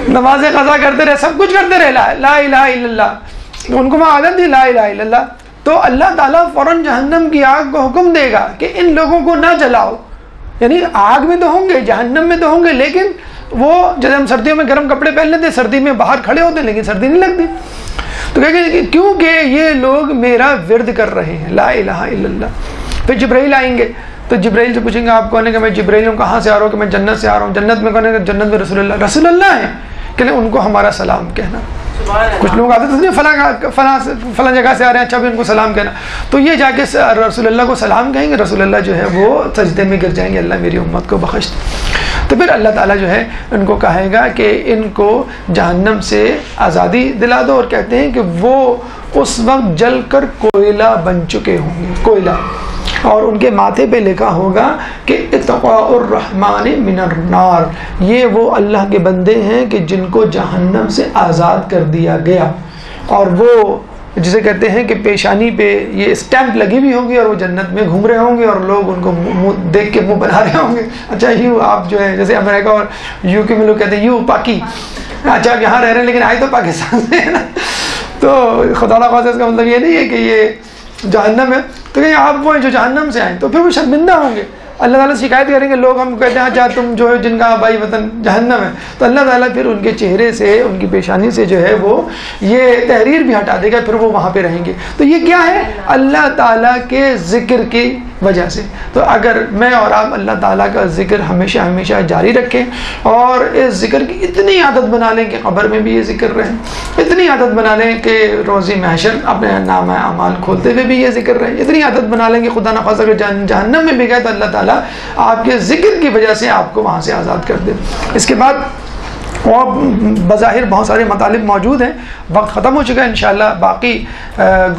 نمازیں قضا کرتے رہے، سب کچھ کرتے رہے، لا الہ الا اللہ۔ ان کو وہاں عادت تھی لا الہ الا اللہ۔ تو اللہ تعالیٰ فوراً جہنم کی آگ کو حکم دے گا کہ ان لوگوں کو نہ جلاؤ، یعنی آگ میں تو ہوں گے، جہنم میں تو ہوں گے، لیکن وہ جیسے ہم سردیوں میں گرم کپڑے پہن لیتے ہیں، سردی میں باہر کھڑے ہوتے ہیں لیکن سردی نہیں لگتی۔ تو کہ کیونکہ یہ لوگ میرا ورد کر رہے ہیں لا الہ الا اللہ۔ پھر جبرائیل آئیں گے تو جبرائیل سے پوچھیں گے آپ کون ہے؟ کہ میں جبرائیل ہوں۔ کہاں سے آ رہا ہوں؟ کہ میں جنت سے آ رہا ہوں۔ جنت میں کون ہے؟ کہ جنت میں رسول اللہ ہیں۔ کہ ان کو ہمارا سلام کہنا. کچھ لوگ آتے تھے فلاں جگہ سے آ رہے ہیں، اچھا بھی ان کو سلام کہنا. تو یہ جا کے رسول اللہ کو سلام کہیں گے، رسول اللہ جو ہے وہ سجدے میں گر جائیں گے، اللہ میری امت کو بخش دے. تو پھر اللہ تعالیٰ جو ہے ان کو کہے گا کہ ان کو جہنم سے آزادی دلا دو، اور کہتے ہیں کہ وہ اس وقت جل کر کوئلہ بن چکے ہوں گے، کوئلہ، اور ان کے ماتھے پہ لکھا ہوگا کہ اتقاء الرحمن من النار، یہ وہ اللہ کے بندے ہیں کہ جن کو جہنم سے آزاد کر دیا گیا. اور وہ جسے کہتے ہیں کہ پیشانی پہ یہ اسٹیمپ لگی ہوئی ہوگی، اور وہ جنت میں گھوم رہے ہوں گے، اور لوگ ان کو منہ دیکھ کے منہ بنا رہے ہوں گے. اچھا یو آپ جو ہے جیسے امریکہ اور یو کے میں لوگ کہتے ہیں یو پاکی، اچھا آپ یہاں رہ رہے ہیں لیکن آئے تو پاکستان سے ہے نا. تو خدا نہ خواستہ اس کا مطلب یہ نہیں ہے کہ یہ جہنم ہے، تو کہ آپ وہ ہیں جو جہنم سے آئیں، تو پھر وہ شرمندہ ہوں گے. اللہ تعالیٰ سے شکایت کریں گے لوگ، ہم کہتے ہیں اچھا تم جو ہے جن کا آبائی وطن جہنم ہے، تو اللہ تعالیٰ پھر ان کے چہرے سے، ان کی پیشانی سے جو ہے وہ یہ تحریر بھی ہٹا دے گا، پھر وہ وہاں پہ رہیں گے. تو یہ کیا ہے؟ اللہ تعالیٰ کے ذکر کی وجہ سے. تو اگر میں اور آپ اللہ تعالیٰ کا ذکر ہمیشہ ہمیشہ جاری رکھیں، اور اس ذکر کی اتنی عادت بنا لیں کہ قبر میں بھی یہ ذکر رہے، اتنی عادت بنا لیں کہ روز محشر اپنے نامہ اعمال کھولتے ہوئے بھی یہ ذکر رہے، اتنی عادت بنا لیں کہ خدا نہ خواستہ جہنم میں بھی گئے تو اللہ تعالیٰ آپ کے ذکر کی وجہ سے آپ کو وہاں سے آزاد کر دے. اس کے بعد اور بظاہر بہت سارے مطالب موجود ہیں، وقت ختم ہو چکا ہے. انشاءاللہ باقی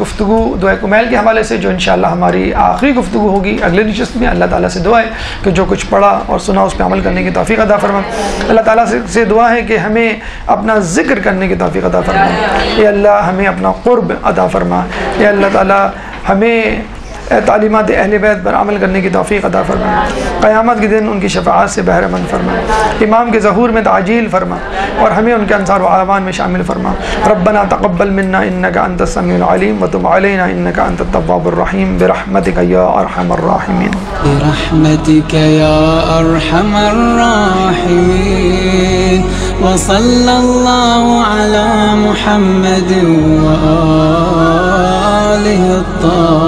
گفتگو دعائے کمیل کے حوالے سے جو انشاءاللہ ہماری آخری گفتگو ہوگی اگلے نشست میں. اللہ تعالیٰ سے دعا ہے کہ جو کچھ پڑھا اور سنا اس پہ عمل کرنے کی توفیق عطا فرما. اللہ تعالیٰ سے دعا ہے کہ ہمیں اپنا ذکر کرنے کی توفیق عطا فرما. اے اللہ ہمیں اپنا قرب عطا فرما. اے اللہ تعالیٰ ہمیں تعلیمات اہل بیت پر عمل کرنے کی توفیق عطا فرما. قیامت کے دن ان کی شفاعت سے بہرہ مند فرما. امام کے ظہور میں تعجیل فرما، اور ہمیں ان کے انصار و اعوان میں شامل فرما. ربنا تقبل منا انک انت السمیع العلیم وتب علینا انک انت التواب الرحیم برحمتک یا ارحم الراحمین. برحمتک یا ارحم الراحمین. وصلی اللہ علی محمد وآلہ الطاہرین.